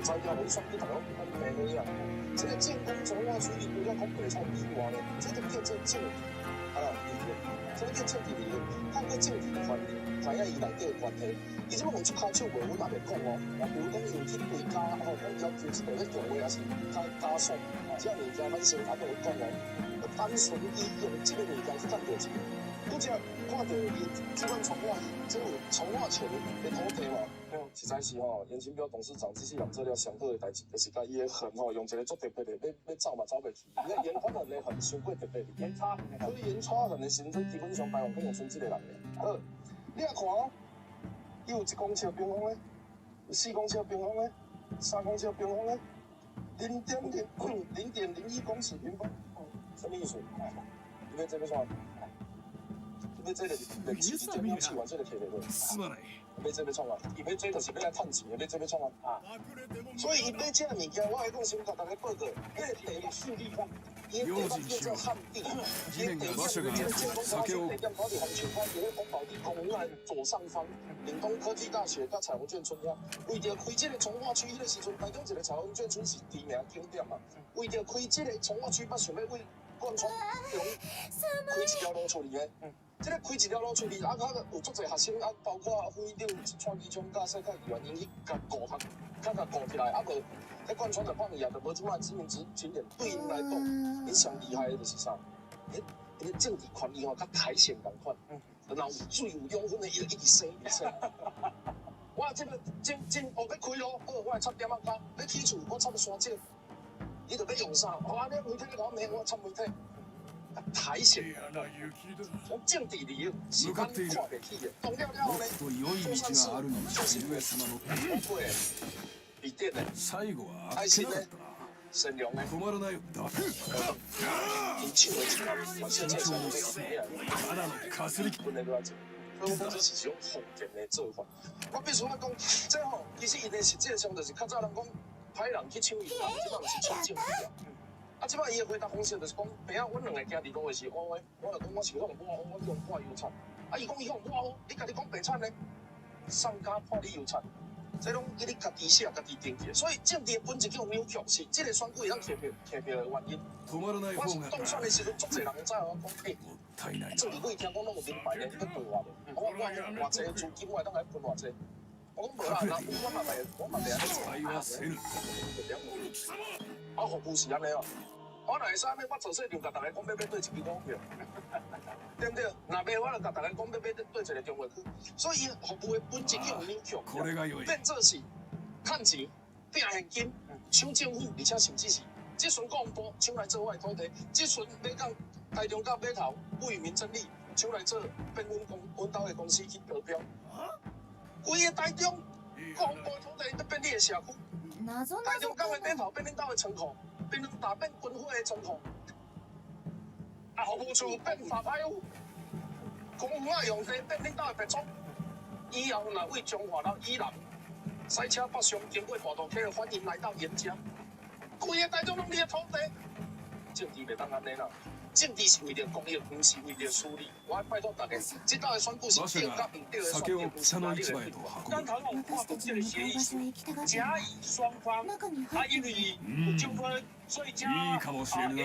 知影，你选去台湾讲咩啊？这个建工从化区，你不要讲北创以外咧，这个叫做政理论，这个叫政治理论，透过政治权利，知影伊内底的关系。伊即摆用出口手话，阮也袂讲哦。比如讲伊有去对家，要求一个咧电话，也是加送，这物件咱先头都有讲哦。单纯伊用这个物件去赚到钱，拄则看到伊即款从化，即有从化前的土地嘛。实在是严清标董事长机器人做了上好的代志，就是甲伊的恨用一个足特别的，要走嘛走袂去。伊个严宽恒的恨伤过特别，严差恨，所以严差恨的时阵，基本上台湾可能剩即个人了。好，你来看哦，伊有1公尺平方的，4公尺平方的，3公尺平方的，0.01公尺平方，什么意思？你要这个算？你要这个历史之间要试完这个铁的。すまない。要这要创啊！伊要这就是要来趁钱的，要这要创啊！所以伊买这物件，我来讲先甲大家报告，迄个地数理法，伊个地方叫做汉地，伊个地方这个建工厂区地点跑伫红球湾，伫咧宫保地公园左上方，岭东科技大学甲彩虹眷村遐。为着开这个从化区，迄个时阵，台中一个彩虹眷村是知名景点嘛。为着开这个从化区，捌想要为贯穿中开一条路出去的。这个开一条路出去，啊，有足侪学生啊，包括会长、创意中驾驶甲议员，因去甲顾学，甲顾起来，啊无，迄贯穿就放伊啊，就无即摆知名景点。对因来讲，因上厉害的就是啥？因个政治权利甲苔藓同款，然后有水有养分的，伊就一直生一直生。我这个正要开咯，我来插点仔胶，要起厝，我插山井，你着要用啥？啊，你媒体你甲我骂，我插媒体。苔藓，从政治理由是咱看袂起的。懂了了后呢，做善事就是不会必定的。爱心呢，善良呢，因手的钱，我现在想要本来就做，所以讲这是一种封建的做法。我必须要讲，这吼其实伊的实际上就是较早人讲歹人去抢伊，即摆就是抢政治啊。啊，即摆伊的回答方式就是讲，平仔，阮两个兄弟都会是我就讲我是向我向我有产。啊，伊讲伊向我，你家己讲白产呢？上家判你有产，这拢伊你家己写家己定的。所以政治本质叫扭曲，是这个选举会当摕票的原因。我是当选的时阵，足侪人知我讲，政治委听讲拢有名牌的，你要对我无？我偌济资金我会当来分偌济？我讲无啦，那我嘛袂安尼做。啊，服务是安尼哦。我若会使安尼，我做市场，甲大家讲要对一支股票，对不对？若袂，我就甲大家讲要对一个中华区。所以伊服务的本质叫扭曲，变做是趁钱、拼现金、抢政府，而且甚至是即阵国防部抢来做我的土地，即阵要讲台中到码头不与民争利，抢来做变阮兜的公司去投标。规个台中国防部土地都变你的社区，台中港的码头变恁兜的仓库。变大变军火的仓库，啊，服务处变法拍屋，公园啊用地变恁兜的别墅，以后若为中华到以南，塞车北上经过大渡溪，欢迎来到严家，规个台中拢你的土地，政治袂当安尼啦。政治是为了公益，不是为了私利。我拜托大家，这道的选举是对甲唔对的选举，不是哪里的。咱头有看到这个协议书，甲乙双方啊，因为有纠纷，所以甲也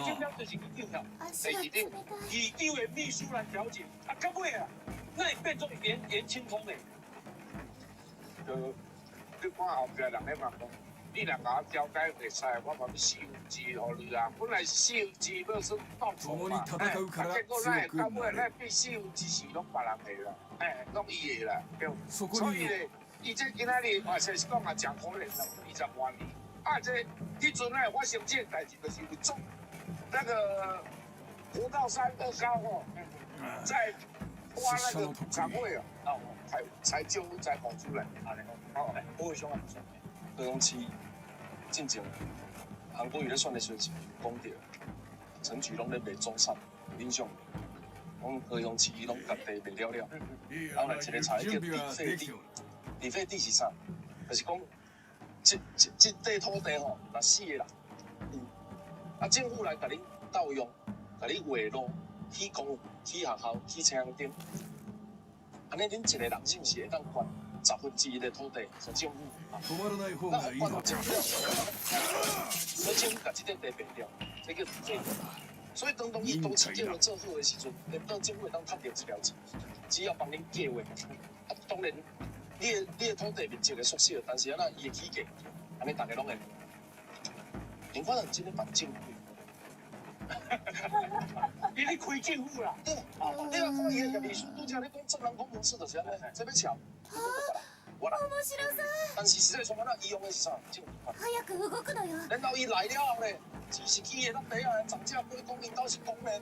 竞标就是伊丢票，第二点，以丢的秘书来调解，啊，到尾啊，那变做严清空的。你看后壁人咧嘛讲。你若甲我交代会使，我把私有地互你啊。本来是私有地，要算到处嘛。结果咱到尾咱变私有地是拢别人的啦，拢伊的啦。所以咧，伊这今仔日话，就是讲啊，真可怜啦，20万年。啊，这迄阵咧发生这代志，就是有种那个国道329吼，在挖那个厂位啊，才救才跑出来。我会想啊。高雄市进前，韩国瑜咧选的时阵讲着，陈菊拢咧卖中产，印象，讲高雄市拢甲地卖了了，后来一个查叫地费地，地费地是啥？就是讲，这块土地吼，若死的人，啊政府来甲恁盗用，甲你划路、起公、起学校、起车行灯，安尼恁一个人是毋是会当管？ 1/10的土地是政府啊，止まらない方那がいいの换到政府，所以政府把这块地卖掉，这个最大。所以当伊都市计划做好的时阵，连到政府会当赚到这条钱，只要帮恁计划。啊，当然，你的土地面积会缩小，但是啊，那伊的起价，安尼大家拢会。林发人真的办政府。你咧开政府啦？对，你若看伊的协议书，拄则你讲正人公模式就是安尼，这要巧，我啦。面白そう。但是实际上，伊用的是啥？政府款。早く動くのよ。然后伊来了后呢，只是起的咱底下涨价不会讲因兜是公的，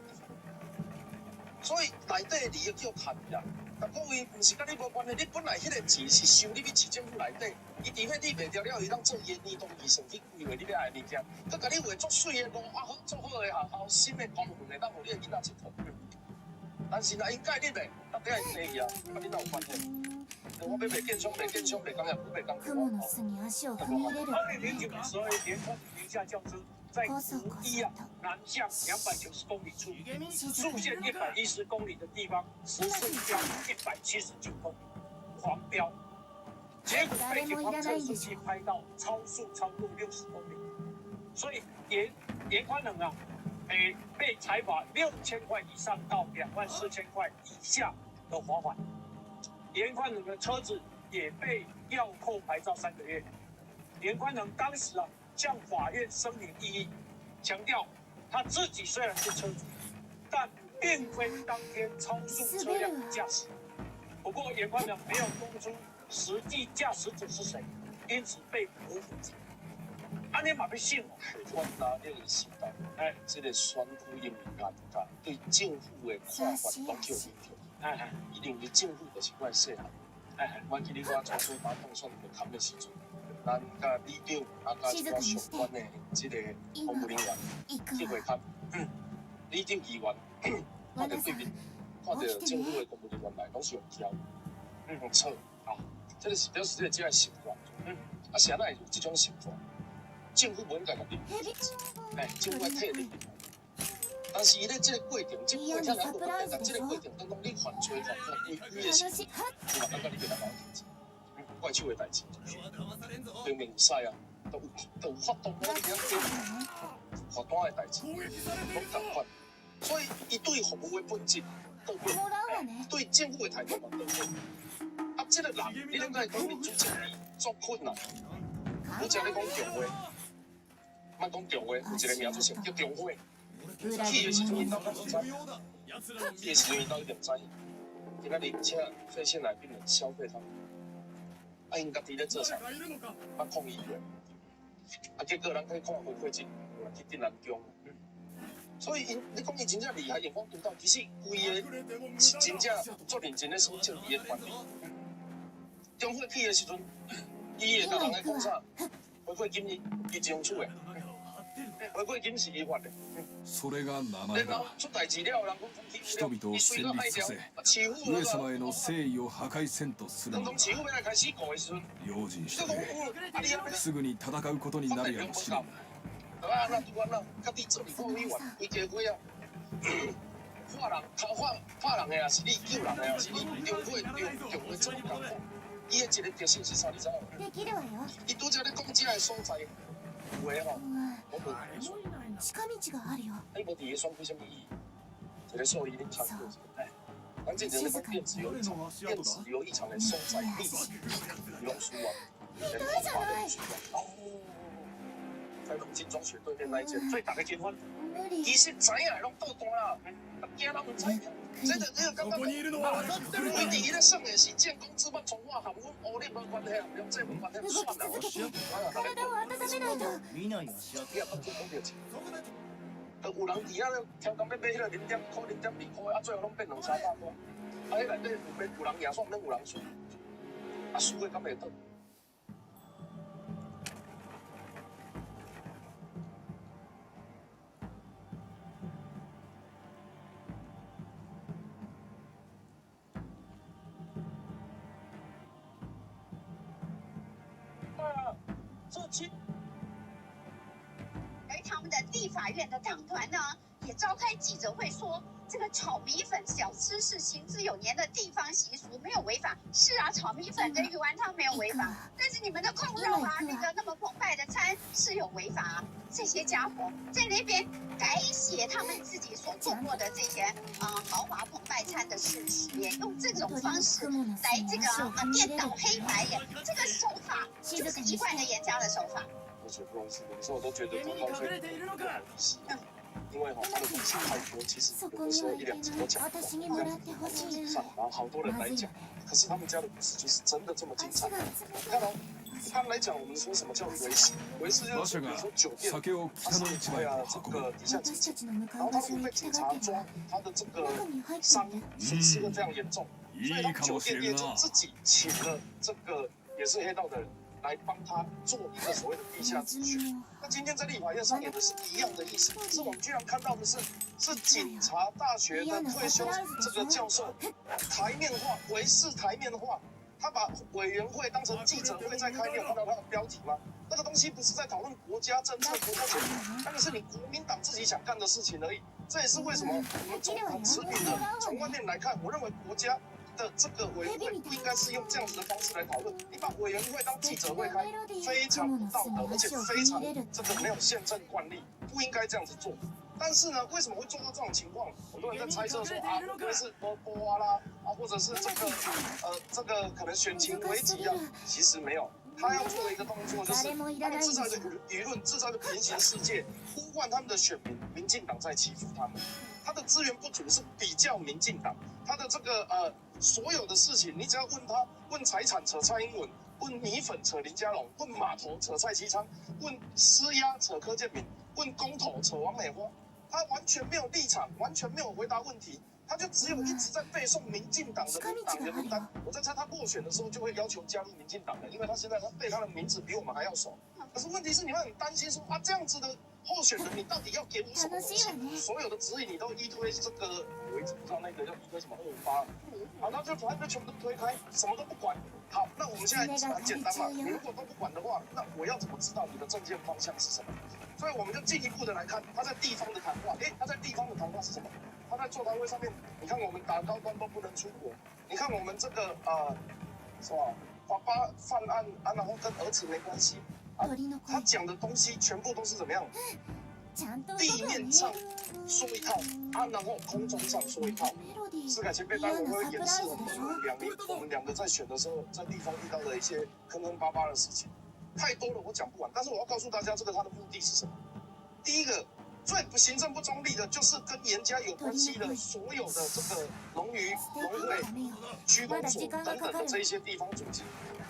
所以内底利益叫赚啦。但各位不是跟你无关系，你本来迄个钱是收你去市政府内底，伊除非你卖掉了，伊当做伊的年度预算去规划你要爱物件，佮甲你画足水的路啊，好足好的学校，新的公园会当互你的囡仔佚佗。但是若因介入的，到底系生意啊，甲你哪有关系？我要卖建商，卖建商，卖工业，不卖工雲の巣に足を踏み入れる。 2009年12月，联通宁夏轿车在福一啊南向290公里处，速限110公里的地方，时速加179公里，狂飙，结果被警方测试器拍到超速超过60公里，所以严宽能啊，被裁罚6000块以上到24000块以下的罚款。严宽能的车子也被吊扣牌照3个月。严宽能当时啊向法院声明异议，强调他自己虽然是车主，但并非当天超速车辆的驾驶。不过严宽能没有供出实际驾驶者是谁，因此被驳回。安尼嘛要信哦。我拿这个时代，这个选区人民眼界对政府的看法拢叫明确。一定是政府就是怪细汉。我记得我初初打当选就坎的时阵，咱甲里长甲一寡相关的这个公务人员去会勘，里长议员看到对面，看到政府的公务人员来，拢是用挑，用错啊，这个是表示这个习惯。啊，是安那有这种习惯，政府不应该甲你，政府要替你。但是伊咧这个过程，政府会听咱无问题，但这个过程当中你犯罪犯规的时候，我嘛感觉你袂当搞代志，怪手的代志，对面有使啊，都有发动啊，你讲叫发单的代志，拢同款。所以伊对服务的本质倒位，对政府的态度嘛倒位。啊，这个人你应该讲民主正义足困难，我只咧讲强话，莫讲强话，有一个名字叫强话。去的时阵，因兜敢唔知；去的时阵，因兜一定知。今仔日请肺腺癌病人消费他，啊，因家己咧做啥？啊，抗议员，啊，结果人去看回馈金，去定南宫。所以你讲伊真正厉害，用我督导，其实规个是真正做认真咧守正义的团队。中会去的时阵，伊会甲人来讲啥？回馈金伊争取的。回馈金是依法的。それが名前だ。出代志了，人人々を戦慄させ、上様への誠意を破壊せんとするのだ。用心してくれ。すぐに戦うことになるやもしれん。啊，那拄啊那，甲你做公务员，规家伙啊，拍人的也是你，救人的也是你，中会做唔同。伊的一个特性是啥？你知无？伊拄则咧讲遮个所在，有诶吼。近道があるよ。你无伫个选区什么意义？一个数字恁参过一个，咱这阵咧讲电子邮异常的所在地址，龙书啊，人工法律需要。在龙金中学对面那一间最大的金欢，其实知影拢倒单啦，惊人唔知。这个感觉，规伫伊咧算的是建工资办从化含阮乌力无关系啊，用这无关系算啦。体を温めないと。你也当做讲着钱。有人伫遐挑工要买迄个0.1、0.2块，啊，最后拢变2、300块。啊，迄内底有人赢算，免有人输，啊，输的敢袂倒。而他们的立法院的党团呢，也召开记者会说，这个炒米粉小吃是行之有年的地方习俗，没有违法。是啊，炒米粉跟鱼丸汤没有违法，但是你们的控肉啊，那个那么澎湃的餐是有违法啊。这些家伙在那边改写他们自己所做过的这些豪华澎湃餐的事实耶，用这种方式来这个颠倒黑白耶，这个手法就是一贯的严家的手法。我觉得不好意思，有时候我都觉得广告最不好意思。因为他的东西太多，其实有的时候一两集都讲不完，上，然后好多人来讲，可是他们家的故事就是真的这么精彩。你看哦，一般来讲，我们说什么叫维士？维士就是比如说酒店，对啊，这个底下警警，然后他们被警察抓，他的这个伤损失的非常严重，所以他们酒店业就自己请了这个也是黑道的人。来帮他做一个所谓的地下秩序。那今天在立法院上演的是一样的意思，可是我们居然看到的是警察大学的退休这个教授台面化，维视台面化，他把委员会当成记者会在开，你有看到他的标题吗？那个东西不是在讨论国家政策、国家前途，那个是你国民党自己想干的事情而已。这也是为什么我们总统持平的从外面来看，我认为国家的这个委员会不应该是用这样子的方式来讨论。你把委员会当记者会开，非常不道德，而且非常这个没有宪政惯例，不应该这样子做。但是呢，为什么会做到这种情况？很多人在猜测说啊，会不会是波啦或者是这个可能选情危急啊？其实没有。他要做的一个动作就是，他们制造一个舆论，制造一个平行世界，呼唤他们的选民，民进党在欺负他们。他的资源不足是比较民进党，他的这个所有的事情，你只要问他，问财产扯蔡英文，问米粉扯林佳龙，问码头扯蔡其昌，问施压扯柯建铭，问公投扯王美花，他完全没有立场，完全没有回答问题。他就只有一直在背诵民进党的党员名单。我在猜他落选的时候就会要求加入民进党的，因为他现在他背他的名字比我们还要熟。可是问题是你会很担心说啊，这样子的候选人你到底要给我什么东西？所有的指引你都依推这个，我一直不知道那个叫依推什么258。好，那就反正就全部都推开，什么都不管。好，那我们现在很简单嘛，你如果都不管的话，那我要怎么知道你的政见方向是什么？所以我们就进一步的来看他在地方的谈话。他在地方的谈话是什么？他在座谈会上面，你看我们打高端都不能出国，你看我们这个是吧？爸爸犯案然后跟儿子没关系他讲的东西全部都是怎么样？地面上说一套然后空中上说一套。施凯前辈待会会演示我们两个在选的时候，在地方遇到的一些坑坑巴巴的事情，太多了我讲不完。但是我要告诉大家，这个他的目的是什么？第一个。最行政不中立的，就是跟严家有关系的所有的这个农渔农会、区公所等等的这一些地方组织，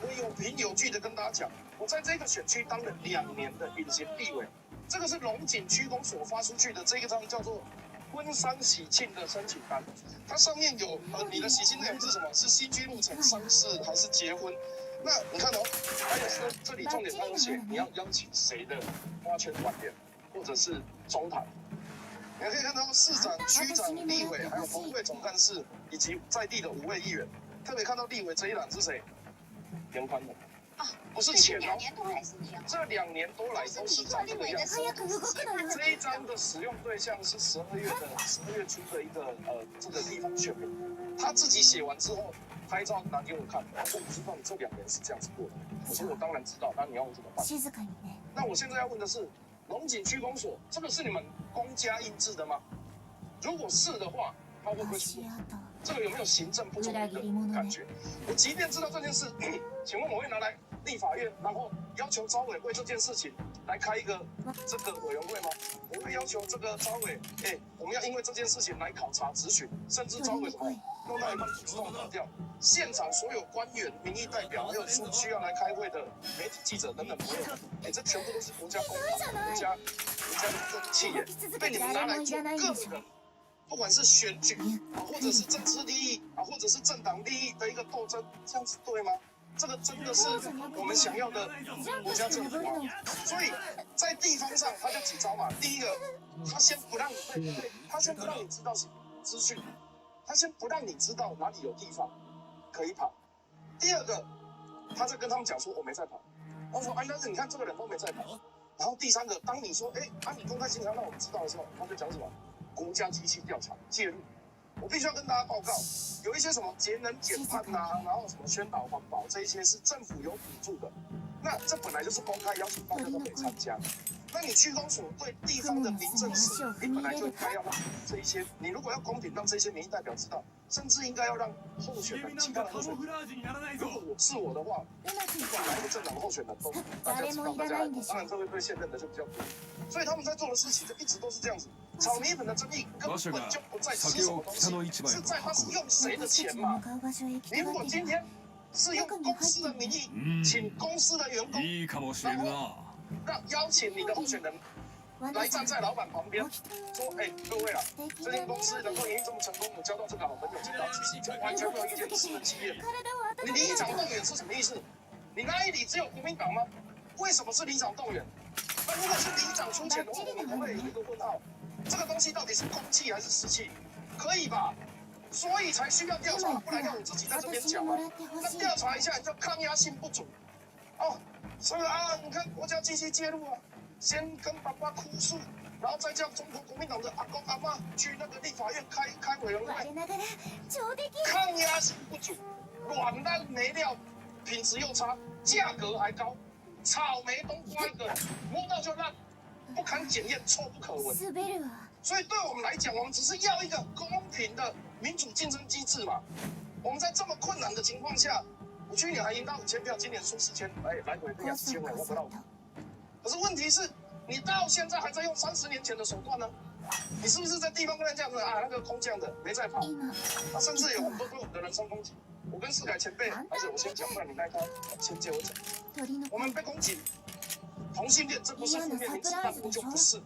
我有凭有据的跟大家讲，我在这个选区当了2年的隐形立委，这个是龙井区公所发出去的这一张叫做婚丧喜庆的申请单，它上面有你的喜庆内容是什么？是新居入城、丧事还是结婚？那你看哦，还有说这里重点它有写你要邀请谁的花圈晚宴。或者是中坛，你还可以看到市长、区长、立委，还有红会总干事，以及在地的5位议员。特别看到立委这一栏是谁？严宽的不是钱哦，这2年多来都是长这个样子。这一张的使用对象是12月初的一个这个地方选民，他自己写完之后拍照拿给我看，我说你知道你这2年是这样子过的？我说我当然知道，那你要我怎么办？那我现在要问的是。龙井区公所，这个是你们公家印制的吗？如果是的话，他会不会出？这个有没有行政不中立的感觉？我即便知道这件事，请问我会拿来立法院，然后要求召委会这件事情来开一个这个委员会吗？我会要求这个召委，我们要因为这件事情来考察质询，甚至召委什么弄到一半自动打掉。现场所有官员、民意代表，还有需要来开会的媒体记者等等朋友，这全部都是国家公帑、国家的公器耶，被你们拿来做个人，不管是选举或者是政治利益或者是政党利益的一个斗争，这样子对吗？这个真的是我们想要的国家政府吗？所以在地方上，他就几招嘛。第一个，他先不让你他先不让你知道资讯，他先不让你知道哪里有地方可以跑。第二个，他在跟他们讲说我没在跑，我说但是你看这个人都没在跑。然后第三个，当你说你公开信箱让我们知道的时候，他就讲什么？国家机器调查介入。我必须要跟大家报告，有一些什么节能减碳呐，然后什么宣导环保这一些是政府有补助的，那这本来就是公开邀请大家都可以参加。那你区公所对地方的民政事，你本来就应该要让这一些，你如果要公平让这些民意代表知道，甚至应该要让候选人其他的候选人，如果是我的话，不管哪一个政党的候选人都大家知道，大家当然这会对现任的就比较多，所以他们在做的事情就一直都是这样子。炒米粉的争议根本就不在吃什么东西，是在他是用谁的钱嘛？你如果今天是用公司的名义，请公司的员工，然后让邀请你的候选人来站在老板旁边，说：“哎，各位啊，这间公司能够营运这么成功，我交到这个好朋友，交到自己，完全没有意见，私人企业。你里长动员是什么意思？你那一里只有国民党吗？为什么是里长动员？那如果是里长出钱的话，我们可不可以有一个问号？这个东西到底是公器还是私器？可以吧？所以才需要调查，不然要我自己在这边讲吗？那调查一下，你叫抗压性不足。哦，所以啊，你看国家机器介入啊，先跟爸爸哭诉，然后再叫中国国民党的阿公阿嬷去那个立法院开委员会。抗压性不足，软烂没料，品质又差，价格还高，草莓冬瓜一个，摸到就烂。不堪检验，臭不可闻。所以对我们来讲，我们只是要一个公平的民主竞争机制嘛。我们在这么困难的情况下，我去年还赢到5000票，今年输4000，来回24000了，我不到。可是问题是，你到现在还在用30年前的手段呢？你是不是在地方跟人这样子啊？那个空降的没在跑，啊，甚至有很多对我们的人身攻击。我跟世凯前辈，而且我先讲，不然你那一套先接我讲。我们被攻击。同性恋，这不是负面名词，但不就不是？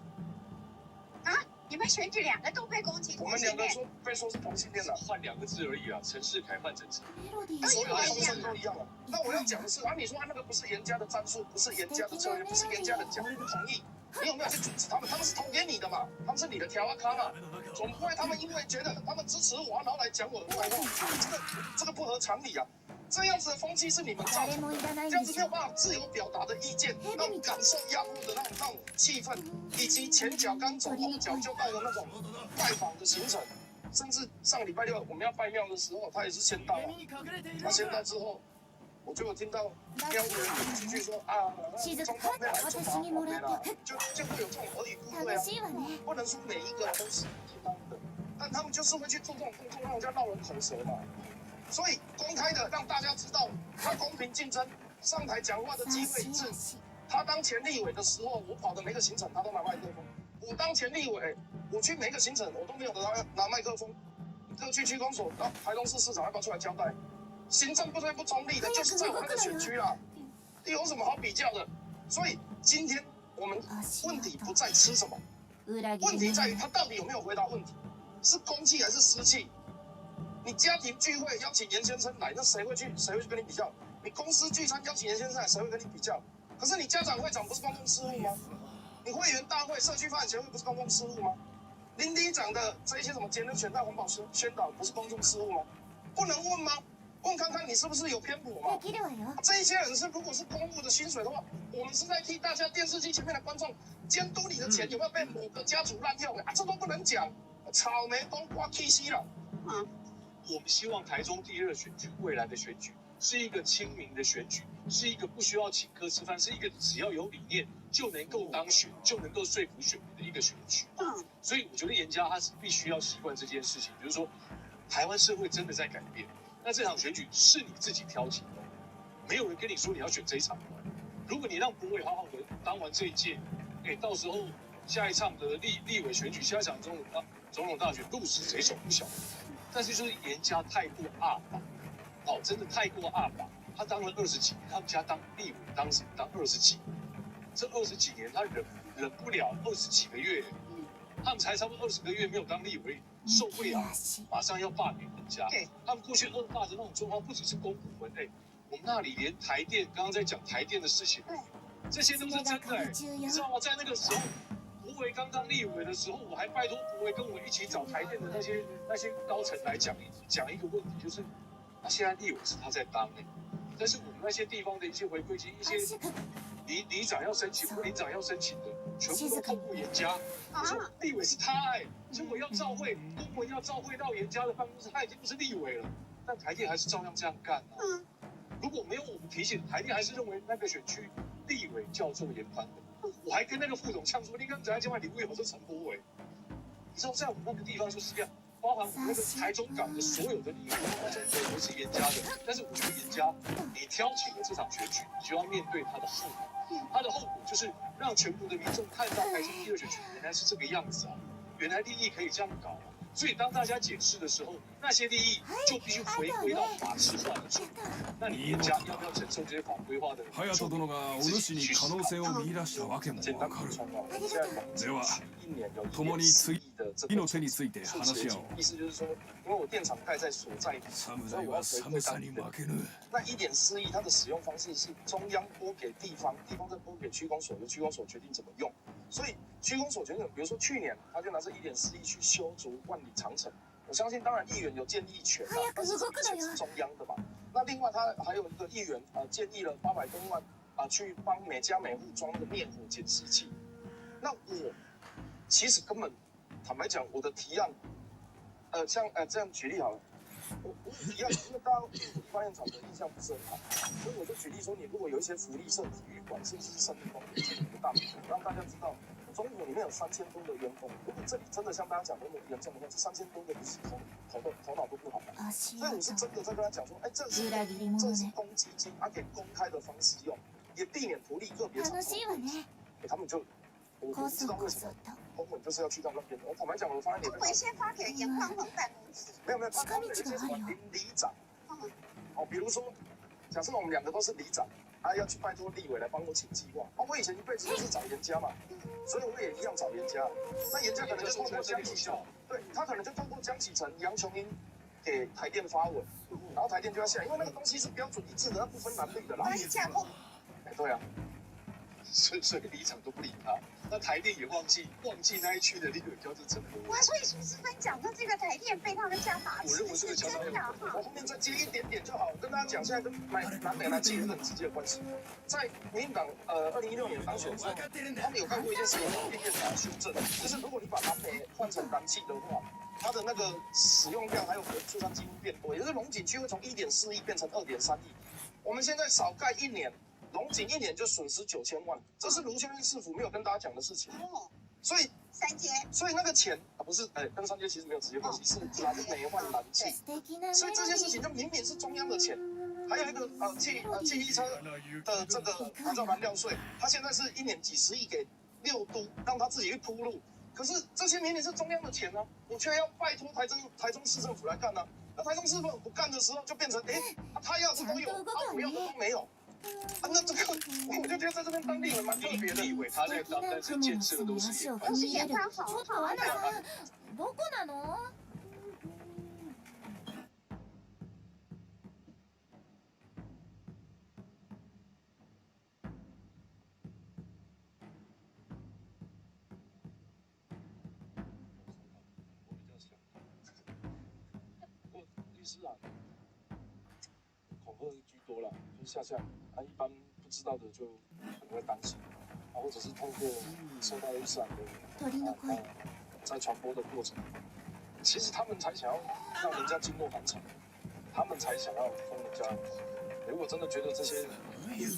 啊！你们选举2个都被攻击，我们2个被说是同性恋了，换2个字而已啊，陈世凯换陈世凯，所有的风声都一样了。那我要讲的是，啊，你说他那个不是严加的战术，不是严加的策略，不是严加的讲不同意，你有没有去阻止他们？他们是投给你的嘛，他们是你的条啊咖嘛，总不会他们因为觉得他们支持我，然后来讲我的坏话，这个不合常理啊。这样子的风气是你们造成的，这样子没有办法自由表达的意见，那种感受压迫的那种气氛，以及前脚刚走后脚就到的那种拜访的行程，甚至上礼拜6我们要拜庙的时候，他也是先到啊。他先到之后，我就有听到喵的人几句说啊，中方妹来中华宝贝啦，就会有这种耳语部队啊，不能说每一个都是听他们的，但他们就是会去做这种动作，让人家闹人口舌嘛。所以公开的让大家知道，他公平竞争，上台讲话的机会一致。他当前立委的时候，我跑的每个行程他都拿麦克风。我当前立委，我去每个行程我都没有拿麦克风。各区公所到台中市市长要不要出来交代？行政部队不中立的，就是在我那个选区啦，有什么好比较的？所以今天我们问题不在吃什么，问题在于他到底有没有回答问题，是公器还是私器？你家庭聚会邀请严先生来，那谁会去跟你比较？你公司聚餐邀请严先生来，谁会跟你比较？可是你家长会长不是公共事务吗？你会员大会、社区发展协会不是公共事务吗？邻里长的这一些什么节能减碳、环保宣导不是公众事务吗？不能问吗？问看看你是不是有偏颇吗？这一些人是如果是公务的薪水的话，我们是在替大家电视机前面的观众监督你的钱有没有被某个家族滥用啊，这都不能讲。草莓冬瓜 KC 了，我们希望台中第2选举未来的选举是一个亲民的选举，是一个不需要请客吃饭，是一个只要有理念就能够当选、就能够说服选民的一个选举。所以我觉得严家他是必须要习惯这件事情，就是说台湾社会真的在改变。那这场选举是你自己挑起的，没有人跟你说你要选这一场。如果你让国委好好的当完这一届，到时候下一场的立委选举，下一场总统大选，鹿死谁手不晓得。但是就是严家太过阿爸，真的太过阿爸。他当了20几年，他们家当立委当20几年，这20几年他忍不了20几个月，他们才差不多20个月没有当立委，受不了，马上要罢免人家。他们过去恶霸的那种状况，不只是公部门，我们那里连台电，刚刚在讲台电的事情，这些都是真的，你知道吗？在那个时候。国维刚当立委的时候，我还拜托国维跟我一起找台电的那些高层来讲一个问题，就是他现在立委是他在当但是我们那些地方的一些回馈金，一些里长要申请，副里长要申请的，全部都透过严家。我说立委是他结果要召会，公文要召会到严家的办公室，他已经不是立委了，但台电还是照样这样干啊。如果没有我们提醒，台电还是认为那个选区立委叫做严宽的。我还跟那个副总呛说，你刚才讲话你为何是陈柏伟？你知道在我们那个地方就是这样。包含那个台中港的所有的利益，都是严家的。但是我觉得严家，你挑起了这场选举，你就要面对它的后果。它的后果就是让全国的民众看到台中第二选区原来是这个样子啊，原来利益可以这样搞啊。所以当大家解释的时候，那些利益就必须回归到法制化的处理。那你严家要不要承受这些法规化的？隼人殿がお主に可能性を見出したわけもわかる。では、共に次の手について話し合おう。意思就是说，因为我电厂盖在所在地，寒在は寒さに負けぬ。那1.4亿它的使用方式是中央拨给地方，地方再拨给区公所，由区公所决定怎么用。所以区公所决定，比如说去年他就拿这1.4亿去修筑万里长城，我相信当然议员有建议权，但是这笔钱是中央的嘛。那另外他还有一个议员建议了800多万去帮每家每户装的灭火检视器。那我其实根本坦白讲，我的提案，像这样举例好了。我提案，因为大家对土地发现场的印象不是很好，所以我就举例说，你如果有一些福利社、体育馆，甚至是生命公园这种的大名头，让大家知道，中国里面有3000多的员工，如果这里真的像大家讲的那么严重的话，这3000多个不是头脑都不好的。所以我是真的在跟他讲说，这是公积金，给公开的方式用，也避免图利个别厂商。他们就我不知道为什么。公文就是要去到那边。我坦白讲，我发现公文先发给了严宽宏办公室。没有，他发给了一些什么里长。比如说，假设我们2个都是里长，要去拜托立委来帮我请计划。我以前一辈子都是找严家嘛，所以我也一样找严家。那严家可能就透过江启臣，对他可能就透过江启臣、杨琼英给台电发文，然后台电就要下，因为那个东西是标准一致的，它不分蓝绿的啦。对啊。所以里长都不理他，那台电也忘记那一区的立委叫做陈柏伟。所以苏世芬讲的这个台电被他们家打我认为这个真的哈。我后面再接一点点就好。我跟大家讲，现在跟南美来记有很直接的关系。在民进党2016年当选之后，他们有干过一件事情，电业法修正，就是如果你把南美换成燃气的话，它的那个使用量还有可醋酸几乎变多，也就是龙井区会从1.4亿变成2.3亿。我们现在少盖1年。龙井1年就损失9000万，这是卢秀燕市府没有跟大家讲的事情。所以那个钱不是跟3阶其实没有直接关系，是蓝煤换燃气。所以这些事情就明明是中央的钱。还有一个汽机车的这个牌照燃料税，它现在是1年几十亿给6都，让他自己去铺路。可是这些明明是中央的钱呢，我却要拜托台中市政府来干呢。那台中市政府不干的时候，就变成他要的都有，他不要的都没有。那这个我就觉得在这边当立委蛮特别的。立委他在当，但是建设的都是严宽宏。どこなの？律师恐吓居多啦，就是下一般不知道的就可能会担心，或者是透过受到律师的在传播的过程，其实他们才想要让人家经过反场，他们才想要封人家。如果真的觉得这些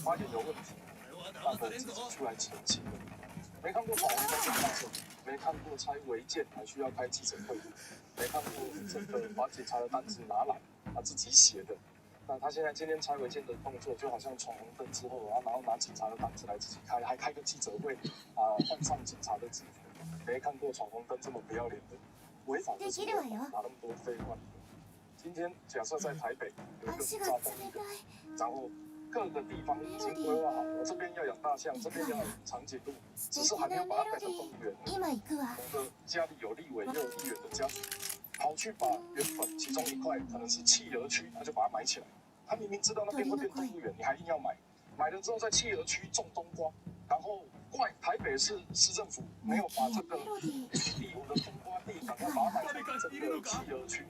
发言有问题，那可自己出来澄清的。没看过跑红灯的大手，没看过拆违建还需要开记者会，没看过整个把警察的单子拿来自己写的。那他现在今天拆违建的动作，就好像闯红灯之后，然后拿警察的单子来自己开，还开个记者会换上警察的制服。没看过闯红灯这么不要脸的，违法就是违法，拿那么多废话。今天假设在台北有一个炸动物园，然后各个地方已经规划好，我这边要养大象，这边要养长颈鹿，只是还没有把它改成动物园。我的家里有立委，也有议员的家属，跑去把原本其中一块可能是企鹅区，他就把它买起来。他明明知道那边会变动物园，你还硬要买，买了之后在企鹅区种冬瓜，然后怪台北市市政府没有把这个我的冬瓜地赶快把它买成整个企鹅区。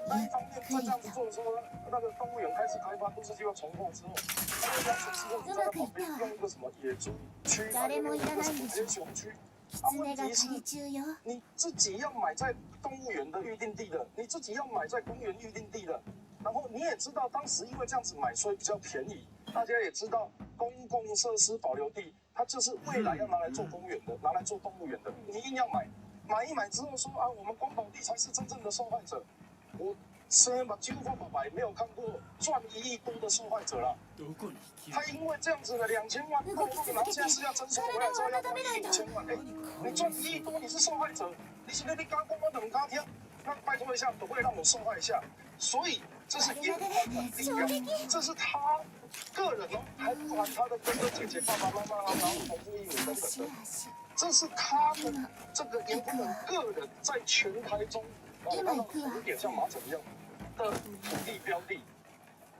那一方面在这样子做的时候呢，那个动物园开始开发都市计划重划之后，他们要求市政府在旁边用一个什么野猪区，还有一个什么野熊区。问题是，你自己要买在动物园的预定地的，你自己要买在公园预定地的，然后你也知道当时因为这样子买，所以比较便宜。大家也知道，公共设施保留地，它就是未来要拿来做公园的，拿来做动物园的，你硬要买一买之后说啊，我们光宝地才是真正的受害者。我虽然把几乎爸爸也没有看过赚1亿多的受害者了。他因为这样子的2000万购入，然后现在是要征收回来之后要多1亿5000万，你赚1亿多，你是受害者，你是那边刚公我等刚听，那拜托一下，可不可以让我受害一下？所以这是严宽的力量，这是他个人哦，还不含他的哥哥姐姐、爸爸妈妈，然后同父异母等等的，这是他的这个严宽人个人在全台中。那种有点像马桶一样的土地标的，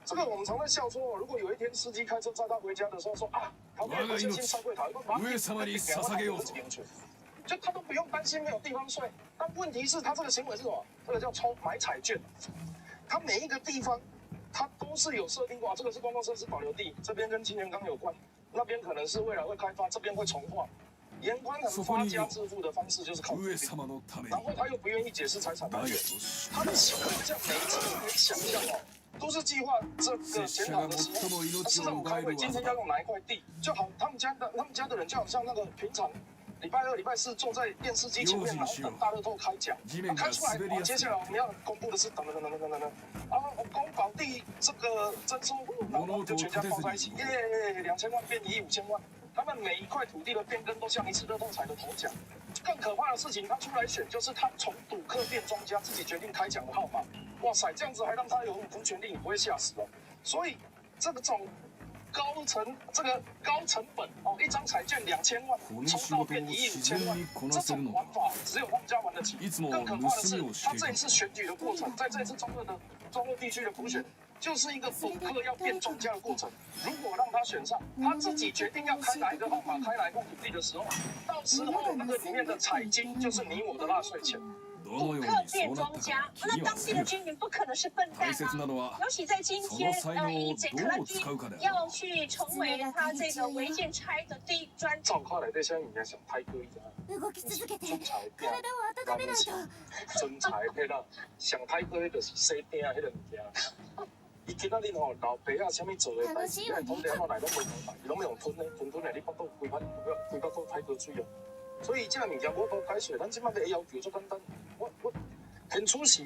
这个我们常在笑说，如果有一天司机开车载他回家的时候说啊，他不要先烧柜台，就他都不用担心没有地方睡。但问题是，他这个行为是什么？这个叫买彩券。他每一个地方，他都是有设定过，这个是公共设施保留地，这边跟青年港有关，那边可能是未来会开发，这边会重划。严宽很发家致富的方式就是靠土地，然后他又不愿意解释财产来源，他的行为像每一次你可以想象哦，都是计划这个检讨的时候，市政府开会今天要用哪一块地，就好他们家的人就好像那个平常礼拜2、礼拜4坐在电视机前面，然后等大乐透开奖，开出来，接下来我们要公布的是等，然后公保地这个征收，然后我们就全家抱在一起，耶，2000万变1亿5000万。他们每一块土地的变更都像一次乐透彩的头奖。更可怕的事情，他出来选就是他从赌客变庄家，自己决定开奖的号码。哇塞，这样子还让他有五服权利，你不会吓死哦。所以这种高成本哦，一张彩券2000万，冲到变1亿5000万，这种玩法只有他们家玩得起。更可怕的是，他这一次选举的过程，在这一次中二地区的补选。就是一个赌客要变庄家的过程。如果让他选上，他自己决定要开哪一个号码、开哪一块土地的时候，到时候那个里面的彩金就是你我的纳税钱。赌客变庄家，那当地的居民不可能是笨蛋啊！尤其在今天，以这克拉基要去重为他这个违建拆的地砖。照看来，这些物件上太贵了。真材配啦，上太贵的就是洗饼迄个物件。伊今仔日吼老爸啊，啥物做的代志，土地安怎来拢袂同代，伊拢要用吞的，吞的，你巴肚规巴肚太过水哦。所以这个物件我都解说，咱即摆的要求最简单，我现处是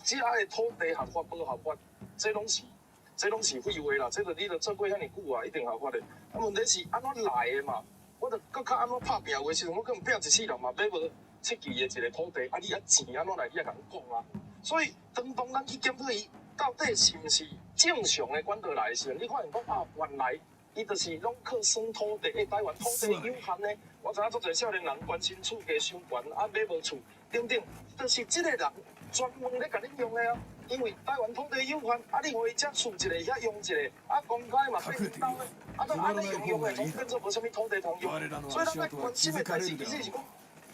只的土地合法无合法，这拢是废话啦。这个你都做过遐尼久啊，一定合法的。啊，问题是安怎来的嘛？我着搁较安怎拍拼的时阵，我可能拼一世人嘛，买无7期的一个土地，啊，你啊钱安怎来，你也甲我讲啊。所以当咱去检讨伊。到底是不是正常的管道来的时候，你发现讲啊，原来伊就是拢靠算土地，台湾土地有限呢。我知影足侪少年人关心厝价伤悬，啊买无厝，等等，就是这个人专门咧甲你用的啊。因为台湾土地有限，啊你互伊遮厝一个遐用一个，啊公开嘛变不到的，啊都安尼用的，总变做无啥物土地通用。所以咱在关心的代志，其实是讲，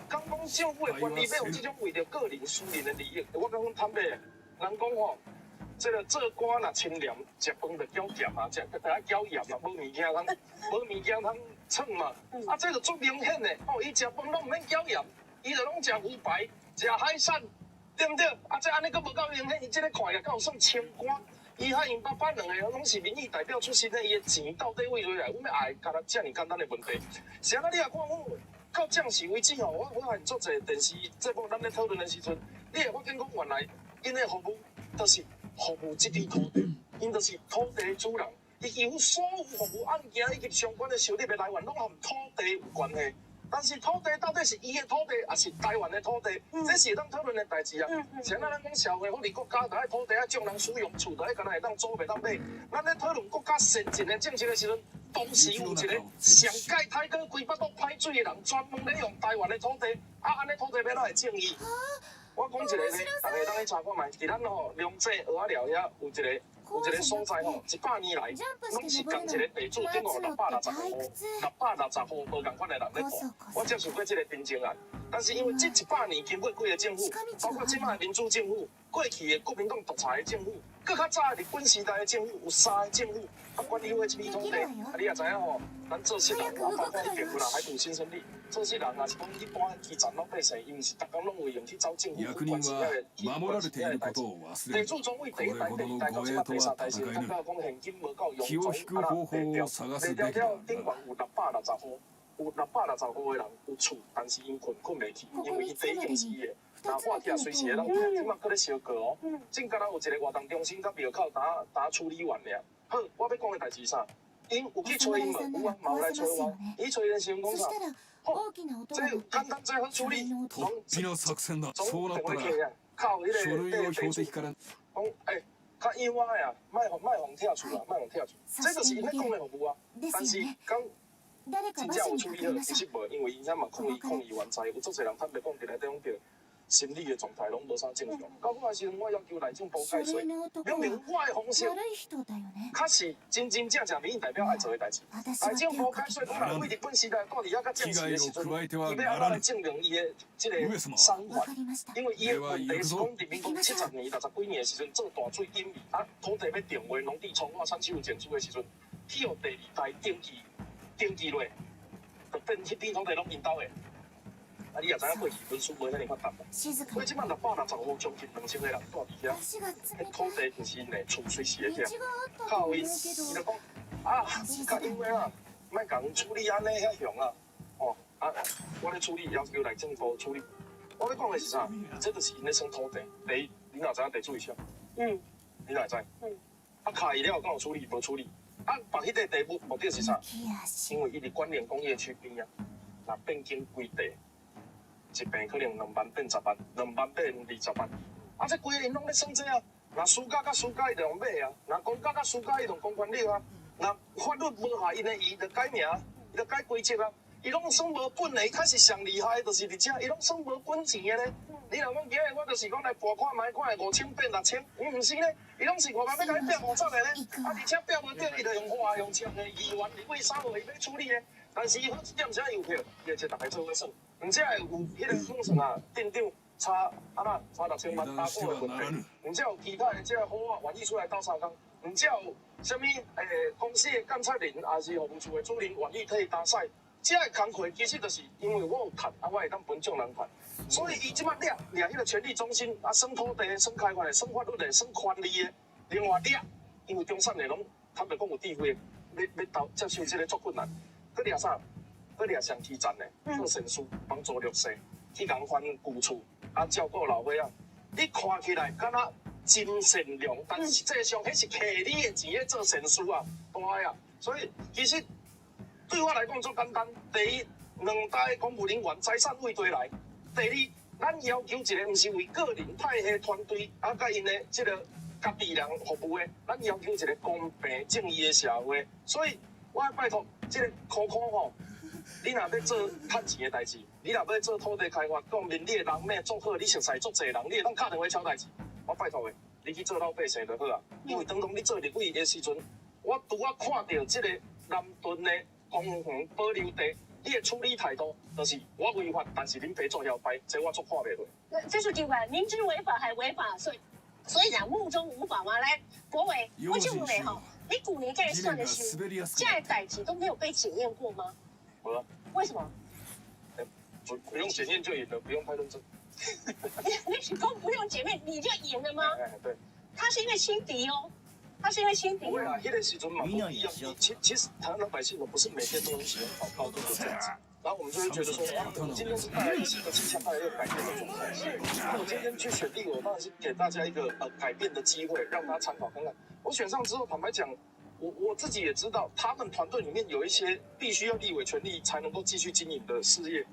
刚讲政府的权利要有这种为着个人私人的利益，我讲坦白，人讲吼。这个做官若清廉，食饭就缴咸啊，食大家缴盐嘛，无物件通蹭嘛。啊，这个足明显的，哦，伊食饭拢毋免缴盐，伊就拢食鱼排、食海产，对不对？啊，这安尼佫无够明显，伊这个看起来敢有算清官？伊和因爸爸两个拢是民意代表出身的，伊的钱到底为何来？我们爱干那这么简单的问题。是啊，你也看我到这时为止吼，我看足侪电视节目，咱咧讨论的时阵，你会发现讲原来因的服务都是。服务这片土地，因就是土地主人，伊几乎所有服务案件以及相关的收入的来源，拢和土地有关系。但是土地到底是伊的土地，还是台湾的土地，这是当讨论的代志啊。像咱讲社会福利国家，就爱土地爱众人使用，厝就爱干那会当租袂当买。咱咧讨论国家先进的政策的时阵，当时有一个上届太哥规巴肚歹水的人，专门咧用台湾的土地，啊，安尼土地要哪会正义？我讲一个咧，大家当去查看卖，伫咱吼龙井蚵仔寮遐有一个所在吼，100年来拢是共一个地主顶吼660户无共款的人咧住。我接触过这个评证案，但是因为这100年经过几个政府，包括即摆民主政府、过去的国民党独裁的政府，更较早日本时代的政府有三个政府，管理我这片土地。你也知影吼，咱做事人包括一边有啦，海土新生力，做事人也是讲一般基层老百姓，因为是逐工拢会用去找政府役人は守られていることを忘れ地る。主总会第一代、第二代到即马第三代是感觉讲现金无够用，気を引く方法を探すべきだ。顶悬有660户，有660户的人有厝，但是因困袂去，因为伊第一间是伊的。那话题随时会当即马搁咧烧过哦。正敢若有一个活动中心甲庙口打处理完了。好，我要讲的代志啥？因有去找因无？有啊，嘛有来找我。伊找伊的时阵讲啥？好，这简单最好处理。突飛な作戦だ。そうなったら靠迄書類を个標的から讲较意外啊，卖互拆除啊，卖互拆除。这就是因咧讲的服务啊。但是讲真正有处理好，其实无，因为伊遐嘛抗议完在，有足侪人坦白讲，伫内底讲着心理的状态拢无啥正常。到我的时阵，我要求内政部解释，明明我的方式，确实真正民意代表爱做的代志。内政部解释讲，为日本時代到底遐甲政治的時陣，伊要安怎来證明伊的即個傷患？因為伊的問題是講，人民國70年、60幾年的時陣做大水淹去，土地要定位農地重劃產收減租的時陣，去互第二代登記落，就變迄片土地攏因兜的。你也知影过去文书无遐尼发达嘛？所以即摆660户将近2000个人住伫遐，迄土地就是因的厝随时会起。靠伊就讲甲因为莫共处理安尼遐凶啊！我咧处理要求内政部处理。我咧讲的是啥？这就是因咧算土地。第一，你哪知影地主是啥？你哪知？卡伊了敢有处理无处理？把迄个地目的是啥？因为伊伫关联工业区边啊，若变更规地。一平可能2万变10万，2万变20万。这规个因拢咧算这啊。若私家甲私家伊就用买啊，若公家甲私家伊就公权力啊。若法律无下因的，伊就改名，伊就改规则啊。伊拢算无本的，伊开始上厉害的就是伫遮，伊拢算无本钱的咧。你若讲今日我就是讲来博看卖，看的5000变6000，毋是咧，伊拢是5万要甲你变50个咧。而且变无对，伊就用花用枪的议员、立委、3号伊要处理的。但是伊好一点啥邮票，伊会大家做伙算。而且有迄个总算啊，店长差6000万打过的问题，而且有其他的这个好啊，愿意出来斗相共，而且有啥物公司的监察人，也是服务处的主任愿意替伊打赛。这个工课其实就是因为我有赚，我会当分众人赚，所以伊即摆掠迄个权力中心，算土地、算开发的、算法律的、算权利的，另外掠，因为中产的拢坦白讲有智慧，要接受这个足困难。佮掠啥？佮掠上基层的，做善事，帮助弱势，去共翻旧厝，照顾老岁仔。你看起来敢若真善良，但是实际上迄是摕你的钱咧做善事啊，大呀！所以其实对我来讲足简单。第一，2代公务人员财产为对来；第二，咱要求一个毋是为个人派系团队甲因的即个家己人服务的，咱要求一个公平正义的社会。所以我拜托即个苦吼。你若要做趁钱的代志，你若要做土地开发，讲明你的人脉足好，你熟悉足侪人，你会当敲电话敲代志。我拜托的，你去做老百姓就好啊。因为当你做立委的时阵，我拄仔看到即个南屯的公园保留地，你的处理态度就是我违法，但是恁爸做摇摆，这我足看袂落。这是警官，明知违法还违法，所以讲目中无法嘛。来，国伟，我就问你吼，你古年在算的时候，这样的代志都没有被检验过吗？为什么？不用检验就赢了，不用拍认证。你只公不用检验你就赢了吗？对。他是因为轻敌哦，他是因为轻敌。不会啊，那个时阵嘛不一样。其实台湾老百姓不是每天都很喜欢跑高度的这样子，然后我们就会觉得说，今天是带来一新的气象，带来一个改变的状态。那我今天去选立委，我当然是给大家一个改变的机会，让大家参考看看。我选上之后，坦白讲。我自己也知道，他们团队里面有一些必须要立委权力才能够继续经营的事业，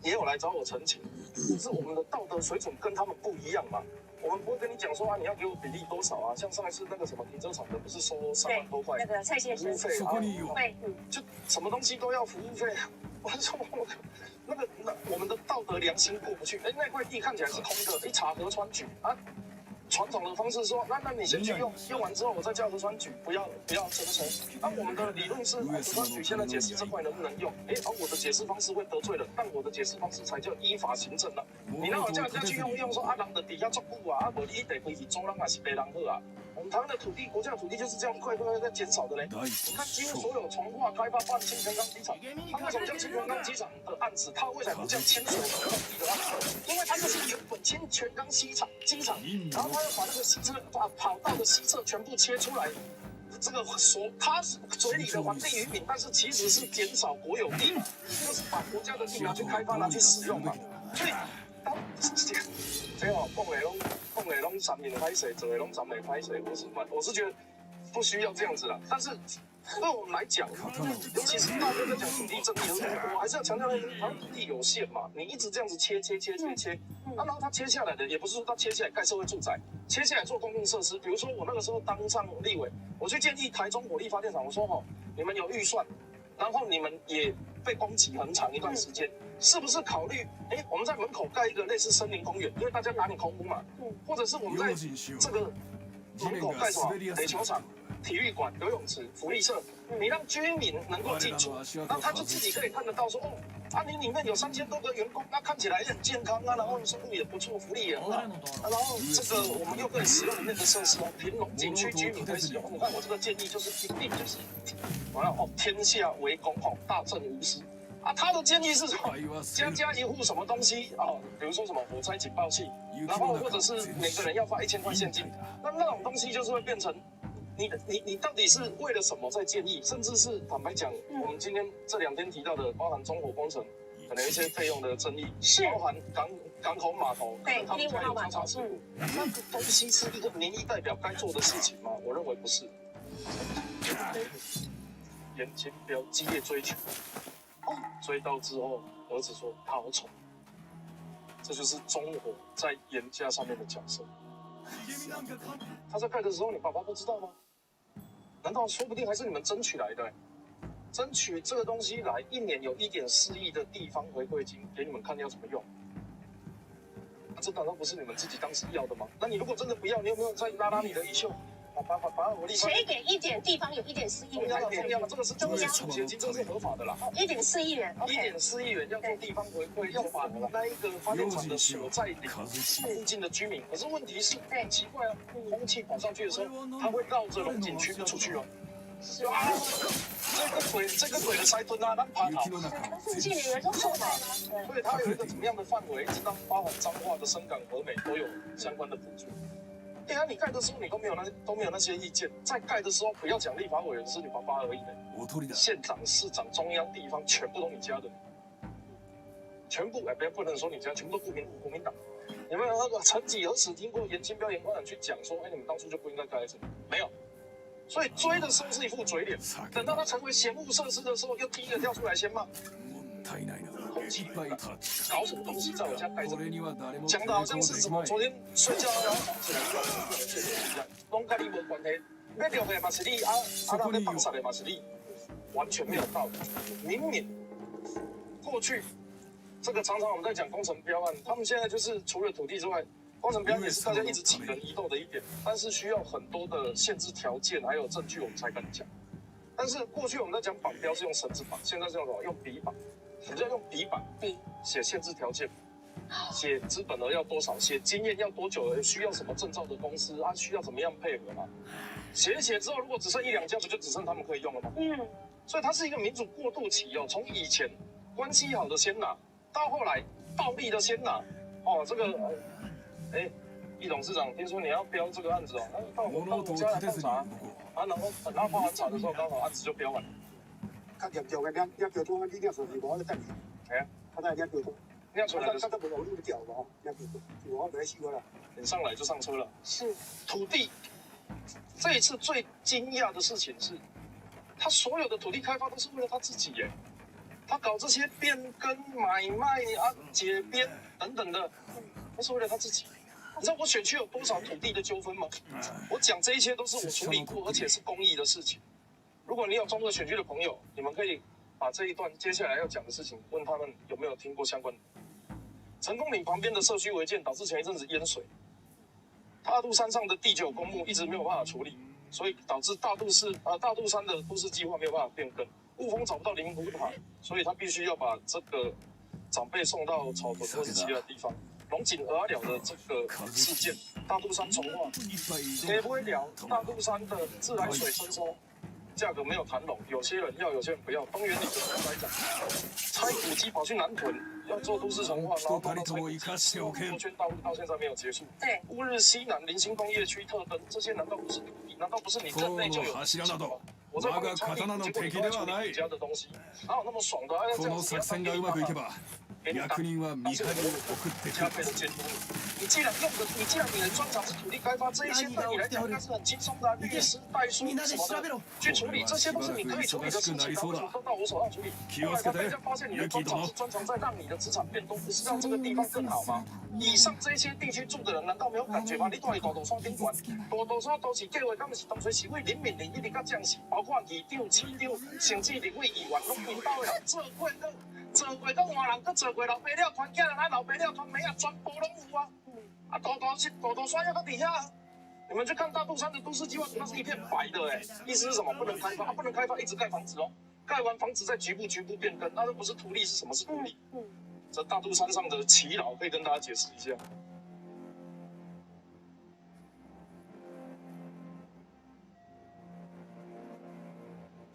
也有来找我陈情。可是我们的道德水准跟他们不一样嘛，我们不会跟你讲说你要给我比例多少啊？像上一次那个什么停车场的，不是收3万多块那个蔡先生服务费就什么东西都要服务费。我说那我们的道德良心过不去。那块地看起来是空的，一查河川局传统的方式说，那你先去用，用完之后我再叫河川局不要征收。那我们的理论是，河川局现在解释这块能不能用？我的解释方式会得罪人，但我的解释方式才叫依法行政了。你让我叫人家去用说人的底下做久啊，无你得回去做人也是别人好啊。我们台湾的土地，国家的土地就是这样一块一块在减少的嘞。你看，几乎所有从化开发办清泉岗机场，它为什么叫清泉岗机场的案子，它为什么不叫清水土地的案子？因为它就是原本清泉岗机场，然后他要把那个西侧跑道的西侧全部切出来。这个他是嘴里的还地于民，但是其实是减少国有地，就是把国家的地拿去开发，拿去使用嘛。所以，这哦，讲的拢三面歹势，做的拢三面歹势。我是觉得不需要这样子啦。但是对我们来讲，尤其是大家在讲土地正义，我还是要强调，台湾土地有限嘛，你一直这样子切，然后他切下来的也不是说他切下来盖社会住宅，切下来做公共设施。比如说我那个时候当上立委，我去建议台中火力发电厂，我说你们有预算，然后你们也被攻击很长一段时间。是不是考虑我们在门口盖一个类似森林公园，因为大家拿你空屋嘛，或者是我们在这个门口盖什么垒球场、体育馆、游泳池、福利社，你让居民能够进出，那他就自己可以看得到说你里面有3000多个员工，那看起来也很健康啊，然后收入也不错，福利也很好，然后这个我们又可以使用里面的设施平农景区居民可以使用。你看我这个建议就是一定就是完了天下为公大政无私。他的建议是什么？家一户什么东西比如说什么火灾警报器，然后或者是每个人要发1000块现金，那种东西就是会变成你到底是为了什么在建议？甚至是坦白讲，我们今天这2天提到的，包含中火工程，可能有一些费用的争议，包含港口码头，他们家有交叉事故，那个东西是一个民意代表该做的事情吗？我认为不是。眼睛不要激烈追求。追到之后，儿子说他好丑，这就是中火在严家上面的角色。他在盖的时候，你爸爸不知道吗？难道说不定还是你们争取来的？争取这个东西来，1年有1.4亿的地方回馈金给你们看要怎么用？这难道不是你们自己当时要的吗？那你如果真的不要，你有没有再拉你的衣袖？谁给1点地方有1.4亿元？中央这个是中央补贴金，这是合法的啦。1.4亿元，1.4亿元要做地方回馈，要把那一个发电厂的所在地附近的居民。可是问题是，很奇怪啊，空气跑上去的时候，它会绕着龙井区出去哦。这个鬼的塞屯啊，那爬好。附近的人都受到了。所以它有一个怎么样的范围，直到包含彰化的深港、和美都有相关的补助。你盖的时候你都没有那些意见，在盖的时候不要讲立法委员是你爸爸而已的，县长、市长、中央、地方全部都你家的，全部不能说你家，全部都国民党。有没有那个曾几何时听过严清标严官长去讲说，你们当初就不应该盖在这里？没有。所以追的时候是一副嘴脸，等到他成为嫌恶设施的时候，又第一个跳出来先骂。空气搞什么东西在我家盖着？讲的好像是什么昨天睡觉然后绑起来一样，拢跟你没关系。要留的嘛是你，那被绑杀的嘛是你，完全没有道理。明明过去这个常常我们在讲工程标案，他们现在就是除了土地之外，工程标案也是大家一直起人疑窦的一点，但是需要很多的限制条件还有证据我们才敢讲。但是过去我们在讲绑标是用绳子绑，现在是用什么？用笔绑。什么叫用笔绑？写限制条件，写资本额要多少，写经验要多久，需要什么证照的公司需要怎么样配合嘛？写一写之后，如果只剩1、2家，不就只剩他们可以用了吗？所以它是一个民主过渡期从以前关系好的先拿，到后来暴力的先拿。这个易董事长，听说你要标这个案子到我家来泡茶然后等他泡完茶的时候，刚好案子就标完了。较严重的抓交通，你抓出来我等你。他在抓交通，抓出来的。他不容易掉嘛，抓交通，我没洗过了。你上来就上车了。是土地，这一次最惊讶的事情是，他所有的土地开发都是为了他自己耶。他搞这些变更、买卖解编等等的，都是为了他自己。你知道我选区有多少土地的纠纷吗？我讲这一些都是我处理过，而且是公益的事情。如果你有中部选区的朋友，你们可以把这一段接下来要讲的事情问他们有没有听过相关的。成功岭旁边的社区违建导致前一阵子淹水，大肚山上的第9公墓一直没有办法处理，所以导致大肚山的都市计划没有办法变更。雾峰找不到灵骨塔，所以他必须要把这个长辈送到草屯或是其他地方。龙井鹅寮的这个事件，大肚山重化，也不会聊大肚山的自来水征收。价格没有谈拢，有些人要，有些人不要。东园里的来讲，拆古迹跑去南屯，要做都市重化，然后弄到拆古迹，扩圈道路到现在没有结束。对，乌日西南林星工业区特登，这些难道不是你？难道不是你镇内就有的事情吗？我在帮你抄底，结果你都在处理你家的东西，哪有那么爽的？この作戦がうまくいけば、役人は見張りを送ってく加倍的监督。你既然你的专长是土地开发，这一些对你来讲应该是很轻松的、律师、代书什么的去处理，这些都是你可以处理的事情，为什么都到我手上处理？后来他被人家发现你的专长是专长在让你的资产变多，不是让这个地方更好吗？以上这些地区住的人难道没有感觉吗？你住在大肚山宾馆，大肚山都市计划，敢不是当初市委林敏玲一直到将士，包括议长、市长，甚至立委议员，拢领导的人做过个。做过个换人，搁做过老爸了团囝，咱老爸了团妹啊，全部拢有啊！啊，大肚山要搁底下，你们去看大肚山的都市计划，它是一片白的哎，意思是什么？不能开发，不能开发，一直盖房子哦，盖完房子再局部变更，那都不是图利是什么？是图利。这大肚山上的耆老可以跟大家解释一下。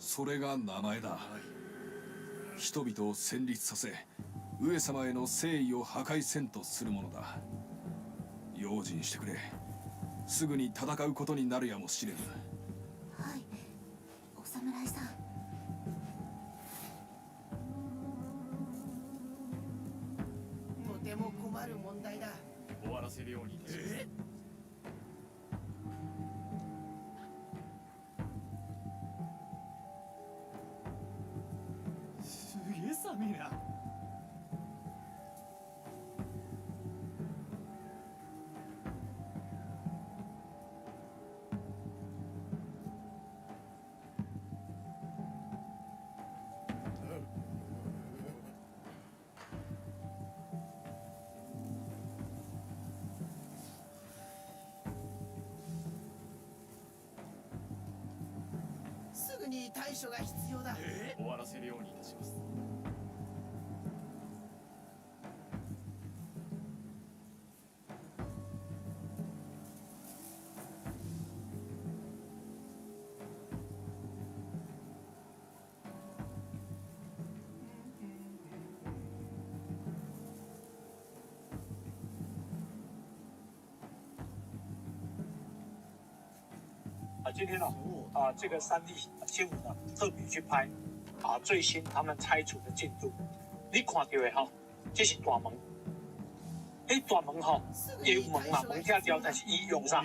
それが名前だ。人々を戦慄させ、上様への誠意を破壊せんとするものだ。用心してくれ。すぐに戦うことになるやもしれぬ。はい、お侍さん。とても困る問題だ。終わらせるようにいたします。上様ら。すぐに対処が必要だ。終わらせるようにいたします。今天这个3立新闻特别去拍最新他们拆除的进度，你看到的这是大门，大门也有门嘛，门拆掉，但是伊用啥？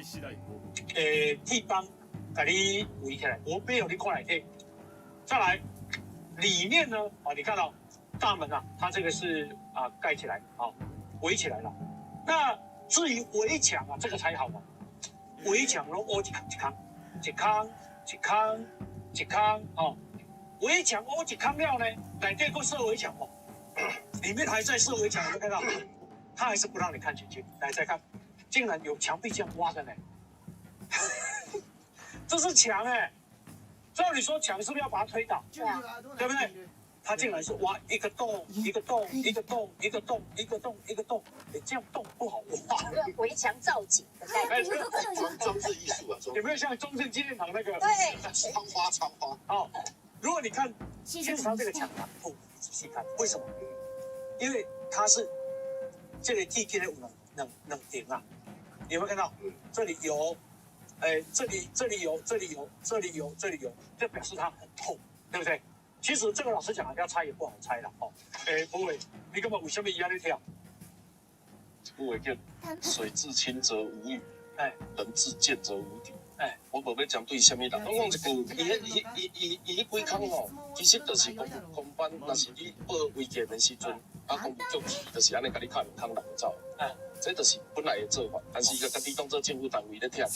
铁帮给你围起来，我没有你看来听。再来，里面呢你看到大门它这个是盖起来围起来了。那至于围墙这个才好嘛，围墙都挖一康围墙挖一康了呢，内底够设围墙里面还在设围墙，有没有看到？他还是不让你看进去。来再看，竟然有墙壁这样挖的呢，这是墙照理说墙是不是要把它推倒？对不对？他竟然是挖一个洞，一个洞，一个洞，一个洞，一个洞，一个洞，这样洞不好挖。围墙造景的概念，装置艺术啊，有没有像中正纪念堂那个？对，窗花。如果你看其实它这个墙你仔细看，为什么？因为它是这里地基的冷点有没有看到？这里有，这里有，这表示它很痛，对不对？其实这个老实讲，要拆也不好拆了不会，你干嘛为什么一样的跳？不会叫水至清则无鱼，人至贱则无敌。我无要针对什么人，我讲一句，伊几康其实就是公班，若是你报违建的时阵，公务局就是安尼甲你看人走，这就是本来的做法。但是伊个家己当做政府单位咧听呢。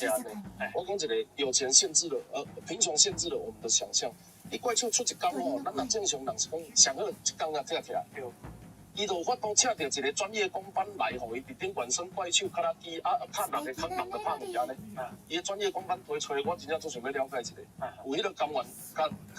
我讲一个有钱限制了，贫穷限制了我们的想象。你怪手出一工咱若正常人是讲上好一工听，伊就有法度请到一个专业工班来，互伊伫顶原生怪手、卡拉机啊，拍人的、人的拍物件咧。伊的专业工班推出来，我真正最想要了解一下，有迄个甘愿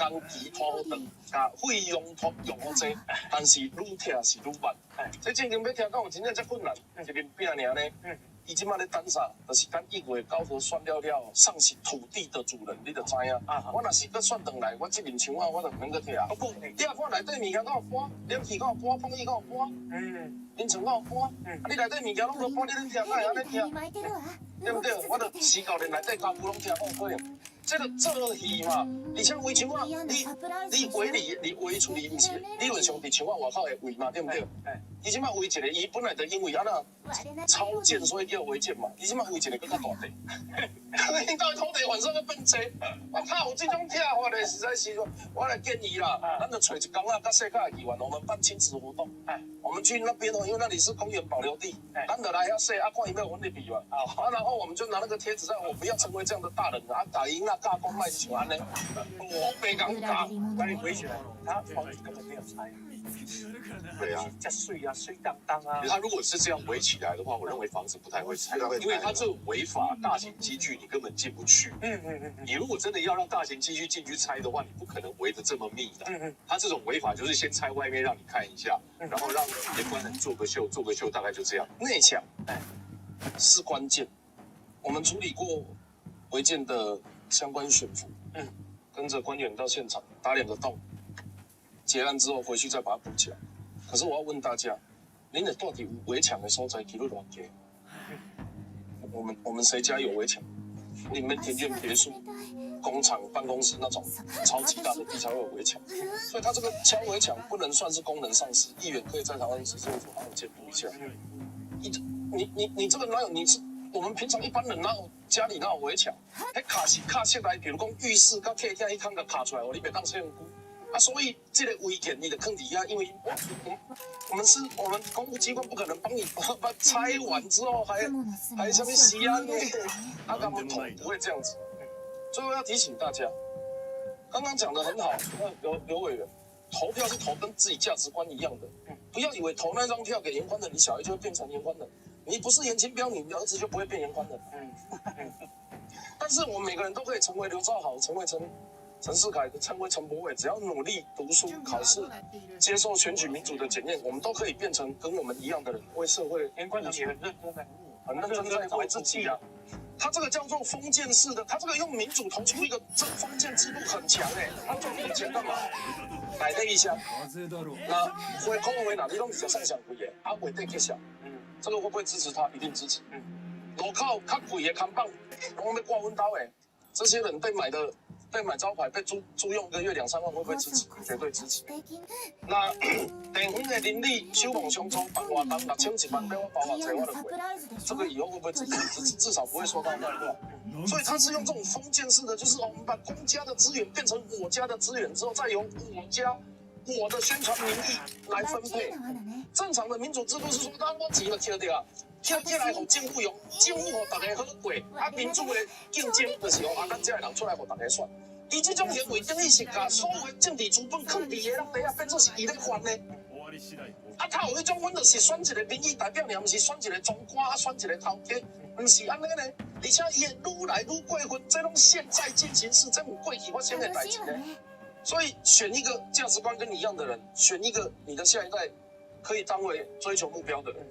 工期拖好长，甲费用拖用好济，但是愈听是愈慢。这正经要听讲，真正遮困难，一面饼尔呢。伊即摆咧等啥？就是等1月9号选了了，上是土地的主人，你就知影。我若是搁选转来，我这面墙我就免搁摕啊。你啊看内底物件敢有搬，冷气敢有搬，风衣敢有搬，眠床敢有搬，你内底物件拢无搬，你恁听哪会安尼听？对不对？我就死到连内底家具拢听冇可能。这个做戏嘛，而且围墙啊，你围你围出去，毋是理论上伫墙啊外口会围嘛，对不对？伊即摆围一个，伊本来就因为安那超建，所以叫违建嘛。伊即摆围一个更较大地，因到土地反正要变济，我靠，有这种听法的，实在是我来建议啦，咱就找一工啊，甲世界的议员，我们办亲子活动，我们去那边哦，因为那里是公园保留地，咱就来遐说啊，看有没有问题比嘛，然后我们就拿那个贴纸在，我不要成为这样的大人啊，打赢啊，加工卖球安尼，我被讲打，把你围起来，他房子根本没有拆。对啊，加碎啊，碎当当啊。他如果是这样围起来的话，我认为房子不太会拆，因为他这种违法大型机具你根本进不去。你如果真的要让大型机具进去拆的话，你不可能围得这么密的。他这种违法就是先拆外面让你看一下，然后让监管人做个秀，大概就这样。内墙，是关键。我们处理过违建的相关悬浮，跟着官员到现场打2个洞。结案之后回去再把它补起来。可是我要问大家，恁的到底有围墙的所在几多偌多？我们谁家有围墙？你们庭院别墅、工厂、办公室那种超级大的地才会有围墙。所以它这个敲围墙不能算是功能丧失，议员可以在台湾市政府好好监督一下。你这个哪有？你是我们平常一般人哪有家里哪有围墙？迄卡是卡起来，比如讲浴室甲客厅一空甲卡出来，你别当这样估。所以这个违建你的坑底下，因为我们公务机关不可能帮你把拆完之后还什么洗安呢？他们不会这样子。最后要提醒大家，刚刚讲的很好，刘委员，投票是投跟自己价值观一样的，不要以为投那张票给严宽的，你小孩就会变成严宽的，你不是严清标，你儿子就不会变严宽的。但是我们每个人都可以成为刘兆豪，成为陈世凯，成为陈柏伟，只要努力读书、考试，接受选举民主的检验，我们都可以变成跟我们一样的人，为社会严官长也很认真在，很认真在为自己啊。他这个叫做封建式的，他这个用民主投出一个这封建制度很强他做封建干嘛？改了一下，那会空为哪里拢是上想贵的，尾底揭晓，这个会不会支持他？一定支持。路口较贵的看板，拢要挂阮兜的，这些人被买招牌，被租用1个月2-3万，会不会支持？绝对支持。那电风的邻里手忙相冲，办活动6000-1万，要我包偌济我就过。这个以后会不会支持？至少不会说到那话。所以他是用这种封建式的，就是我们把公家的资源变成我家的资源之后，再由我的宣传名义来分配。正常的民主制度是说，我钱就摕掉，摕来给政府用，政府给大家好过，民主的竞争就是由咱这的人出来给大家选。伊这种行为等于是把所有的政治资本藏伫个人底下，变做是伊咧还的。他有迄种，阮就是选一个民意代表，而不是选一个总官，选一个头家，不是安尼呢。而且伊会愈来愈过分，这拢现在进行式，这有过去发生的代志呢。所以选一个价值观跟你一样的人，选一个你的下一代可以当为追求目标的人。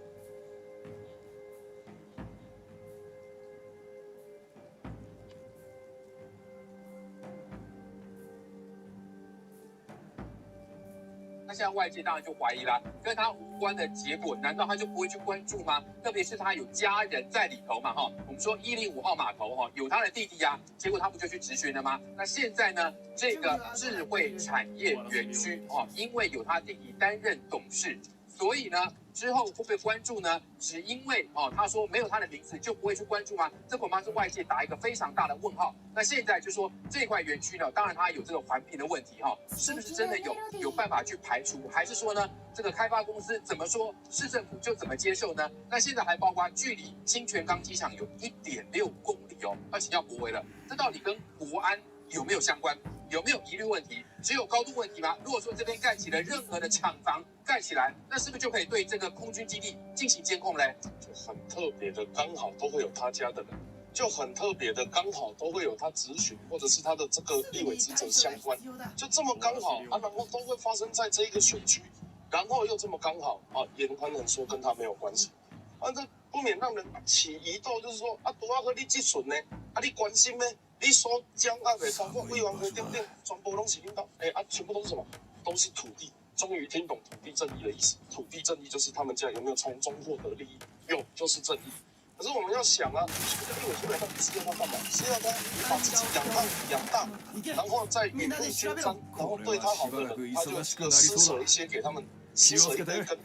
那现在外界当然就怀疑啦，跟他无关的结果，难道他就不会去关注吗？特别是他有家人在里头嘛，我们说105号码头有他的弟弟啊，结果他不就去质询了吗？那现在呢，这个智慧产业园区因为有他弟弟担任董事，所以呢，之后会不会关注呢？只因为他说没有他的名字就不会去关注吗？这恐怕是外界打一个非常大的问号。那现在就说这块园区呢，当然它有这个环评的问题是不是真的有办法去排除？还是说呢，这个开发公司怎么说，市政府就怎么接受呢？那现在还包括距离清泉岗机场有1.6公里要请教国维了，这到底跟国安有没有相关？有没有疑虑问题？只有高度问题吗？如果说这边盖起了任何的厂房盖起来，那是不是就可以对这个空军基地进行监控嘞？就很特别的，刚好都会有他家的人，就很特别的，刚好都会有他咨询或者是他的这个立委职责相关，就这么刚好啊，然后都会发生在这一个选区，然后又这么刚好啊，严宽仁说跟他没有关系，啊，这不免让人起疑窦，就是说啊，多啊和你这顺呢，啊你关心呢？你所讲啊，包括委员会等等，全部都是领导，全部都是什么？都是土地。终于听懂土地正义的意思。土地正义就是他们家有没有从中获得利益，有就是正义。可是我们要想啊，这个立委出来到底是要他干嘛？是要他把自己养大，然后再雨露均沾，然后对他好的人，他就施舍一些给他们。施舍一杯羹，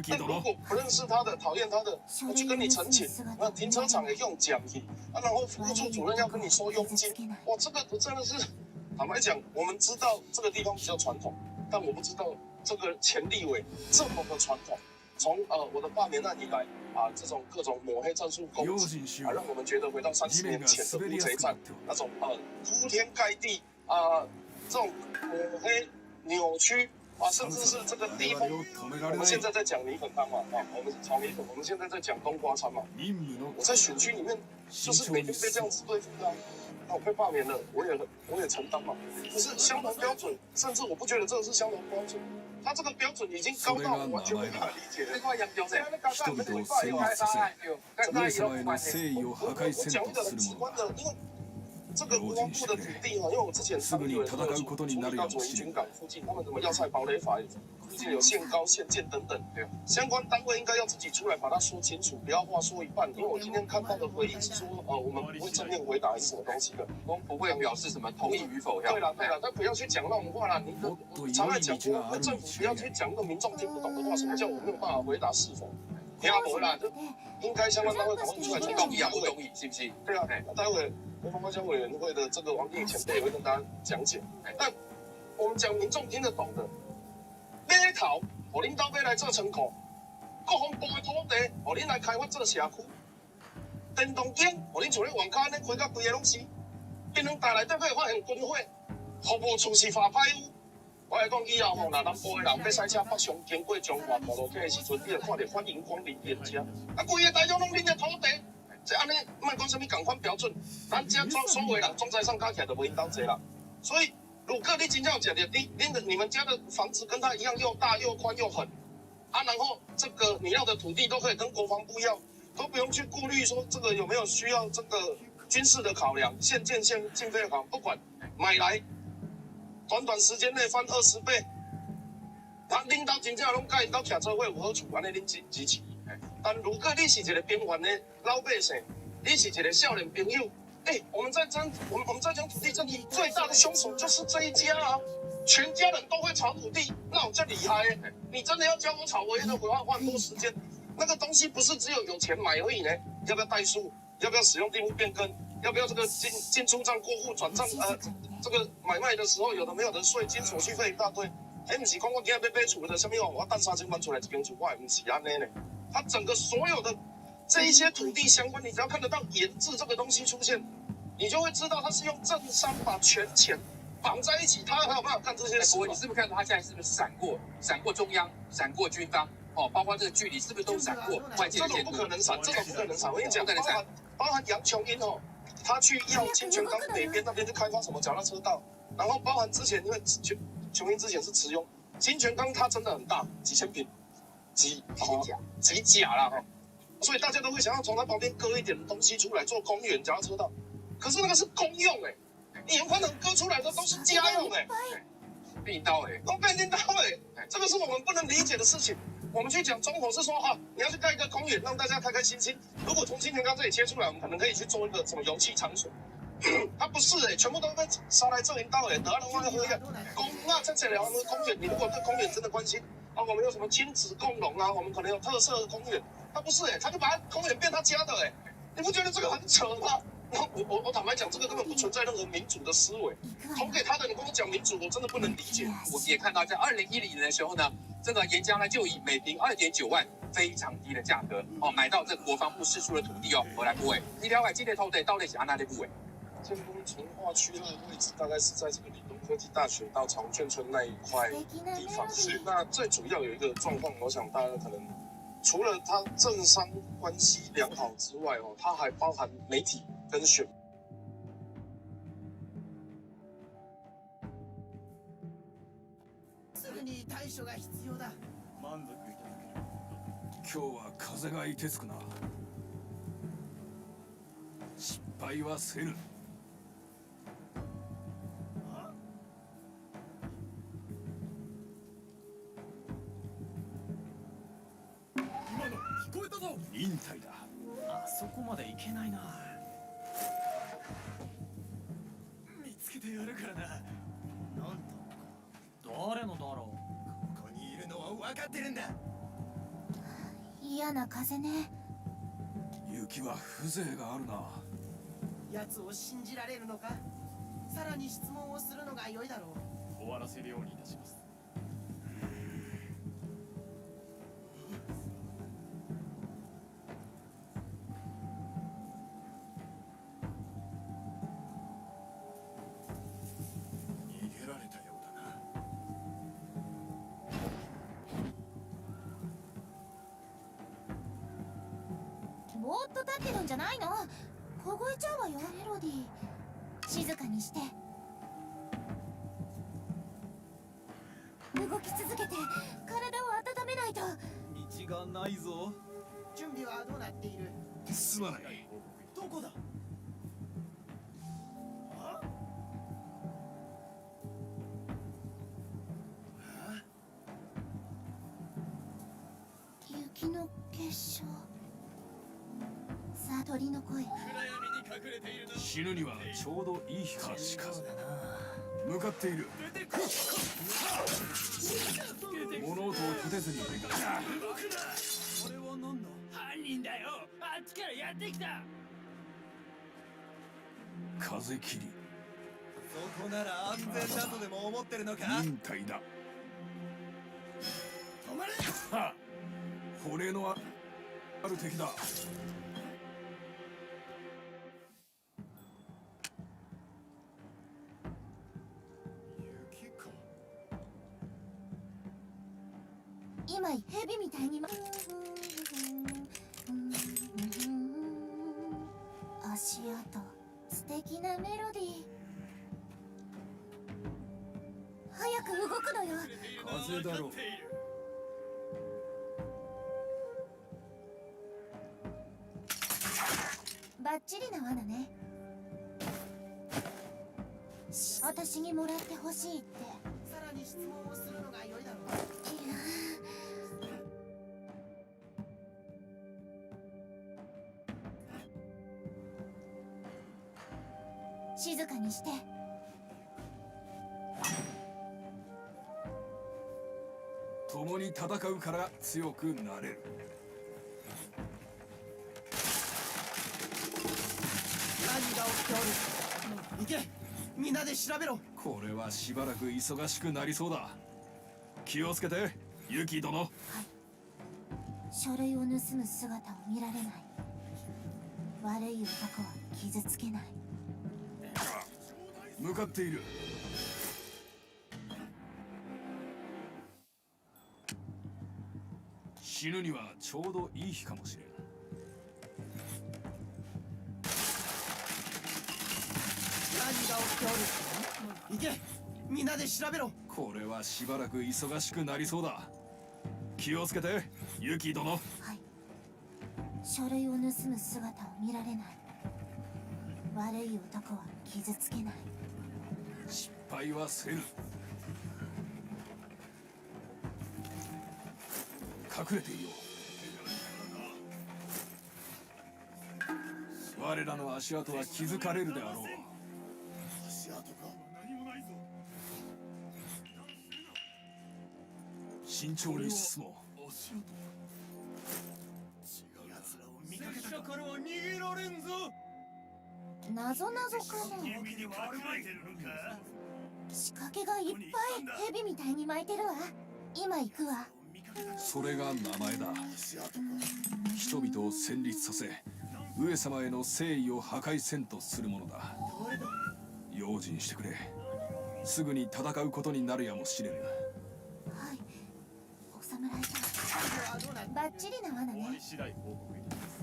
但如果不认识他的、讨厌他的，我去跟你陈情，那停车场也用奖品，然后服务处主任要跟你收佣金，哇，这个真的是，坦白讲，我们知道这个地方比较传统，但我不知道这个前立委这么的传统。从我的罢免案以来啊，这种各种抹黑战术攻击啊，让我们觉得回到30年前的乌贼战那种铺天盖地啊，这种抹黑扭曲。啊，甚至是这个低风，我们现在在讲米粉汤嘛，啊，我们是炒米粉，我们现在在讲冬瓜餐嘛。我在选区里面就是每天被这样子对付的，那我被罢免了，我也承担嘛。可是相同标准，甚至我不觉得这个是相同标准，他这个标准已经高到我完全无法理解了。人々を成立させ、上様への誠意を破壊せんとするものだ。这个国防部的土地哈，因为我之前参与了处理到左营军港附近，他们什么要塞堡垒法附近有限高、限建等等，相关单位应该要自己出来把它说清楚，不要话说一半。因为我今天看到的回应是说，我们不会正面回答还是什么东西的，我们不会表示什么同意与否。对了，但不要去讲那种话啦。我常爱讲说，政府不要去讲那个民众听不懂的话，什么叫我没有办法回答是否？听不啦，就应该相关单位赶快出来同意啊，不同意，是不是？对啊，待会。国防外交委员会的这个王定宇前辈也会跟大家讲解，但我们讲民众听得懂的，码头，我领导要来做仓库，国防部的土地，我恁来开发做社区，电动间，我恁像咧网咖安尼开到规个拢是，槟榔台内底可以发现军火，服务处是法歹污。我来讲以后吼，若南部的人要驶车北上经过中华道路口的时阵，你就看到欢迎光临店家，啊，规个台中拢恁的土地。这安尼，莫讲什么共款标准，咱家所有人总在上加起来都无因当济啦。所以，如果你真正有讲的，你们家的房子跟他一样又大又宽又狠，啊，然后这个你要的土地都可以跟国防部要，都不用去顾虑说这个有没有需要这个军事的考量、现建现经费的考量，不管买来，短时间内翻20倍，他领导真正拢甲因兜徛做伙有好处，安尼恁支持。但如果你是一个边缘的老百姓，你是一个少年朋友，我们在讲土地正义，最大的凶手就是这一家啊！全家人都会炒土地，那我就厉害你真的要教我炒，我也得花很多时间。那个东西不是只有钱买而已呢，要不要代书？要不要使用地目变更？要不要这个进出账过户转账？这个买卖的时候有的没有的税金手续费一大堆。不是讲我今日要买厝的，什么我贷3000万出来一间厝，我也不是安尼呢。它整个所有的这一些土地相关，你只要看得到研制这个东西出现，你就会知道它是用政商把全钱绑在一起，他还有办法干这些事。你是不是看到他现在是不是闪过中央，闪过军方？包括这个距离是不是都闪过外界？这种不可能闪，我跟你讲，包含杨琼英他去要清泉岗北边那边去开发什么脚踏车道，然后包含之前因为琼英之前是持用清泉岗，它真的很大，几千坪。几甲啦所以大家都会想要从它旁边割一点东西出来做公园脚踏车道，可是那个是公用严宽仁割出来的都是家用并刀都被拎刀这个是我们不能理解的事情。我们去讲中火是说你要去盖一个公园让大家开开心心，如果从清泉岗这里切出来，我们可能可以去做一个什么油气场所，它不是全部都被杀来这一刀得阿龙湾喝一下那在这聊公园，你如果对公园真的关心我们有什么亲子共融啊？我们可能有特色的公园，他不是他就把公园变他家的你不觉得这个很扯吗？我坦白讲，这个根本不存在任何民主的思维。投给他的，你跟我讲民主，我真的不能理解。我也看到在2010年的时候呢，这个岩浆呢就以每坪2.9万非常低的价格买到这国防部释出的土地回来部位。你了解这个土地到底是安哪里部位？建工从化区那个位置大概是在这个里东科技大学到长眷村那一块地方。是，那最主要有一个状况，我想大家可能除了它政商关系良好之外哦，它还包含媒体跟选。すぐに対処が必要だ。満足いただける。今日は風がいてつくな。失敗はせぬ。今の聞こえたぞ。忍耐だ。あそこまで行けないな。見つけてやるからな。なんと誰のだろう。ここにいるのは分かってるんだ。嫌な風ね。雪は風情があるな。奴を信じられるのか。さらに質問をするのが良いだろう。終わらせるようにいたします。逃げられたようだな。ぼーっと立ってるんじゃないの。凍えちゃうわよ。メロディー、静かにして。動き続けて体を温めないと。道がないぞ。準備はどうなっている。すまない。どこだ。雪の結晶。さあ、鳥の声。死ぬにはちょうどいい日か。しか向かっている。物音を立てずに出かけた。これは何だ。犯人だよ。あっちからやってきた。風切り。そこなら安全だとでも思ってるのか。忍耐だ。止まれ。はあ、骨のある敵だ。雪か。今蛇みたいに足跡、素敵なメロディー。早く動くのよ。風だろう。バッチリな罠ね。私にもらってほしいって。さらに質問をするのが良いだろう。いや静かにして。共に戦うから強くなれる。何が起きておる。行け。みんなで調べろ。これはしばらく忙しくなりそうだ。気をつけて、ユキ殿。はい。書類を盗む姿を見られない。悪い男は傷つけない。向かっている。死ぬにはちょうどいい日かもしれん。何が起きておる。行け。みんなで調べろ。これはしばらく忙しくなりそうだ。気をつけて、ユキ殿。はい。書類を盗む姿を見られない。悪い男は傷つけない。失敗はせぬ。隠れていよう。我らの足跡は気づかれるであろう。足跡か。何もないぞ。慎重に進もう。足跡。違う奴らを見かけたからは逃げられんぞ。謎々かな。仕掛けがいっぱい蛇みたいに巻いてるわ。今行くわ。それが名前だ。人々を戦慄させ、上様への誠意を破壊せんとするものだ。用心してくれ。すぐに戦うことになるやもしれぬ。はい、お侍さんバッチリな罠ね。次第報告いたします。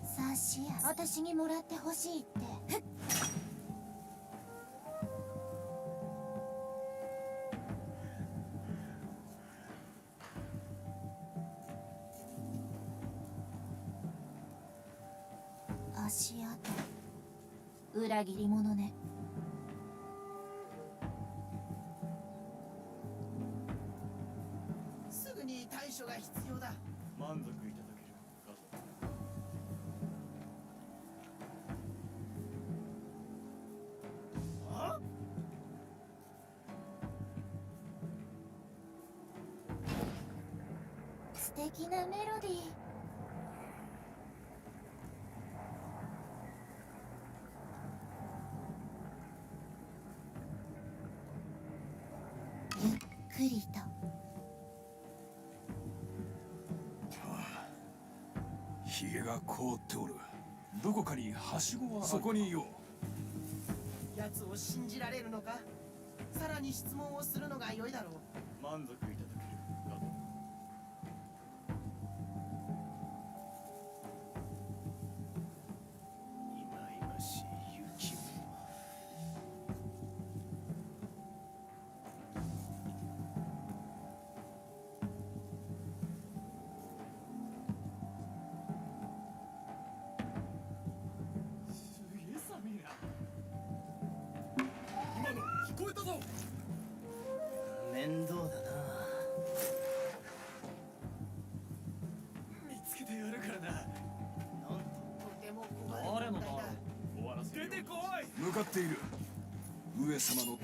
さしや私にもらってほしいって。足跡、裏切り者ね。すぐに対処が必要だ。満足いただけるかと。あ？素敵なメロディー。ゆっくりと。ひげが凍っておる。どこかにはしごはそこにいよう。奴を信じられるのか？さらに質問をするのが良いだろう。満足いただけるかと。いまいましい雪も。すげえ寒いな。今の聞こえたぞ。面倒だな。見つけてやるからな。なんととても困る問題だ。終わらせるように。出てこい。向かっている。上様の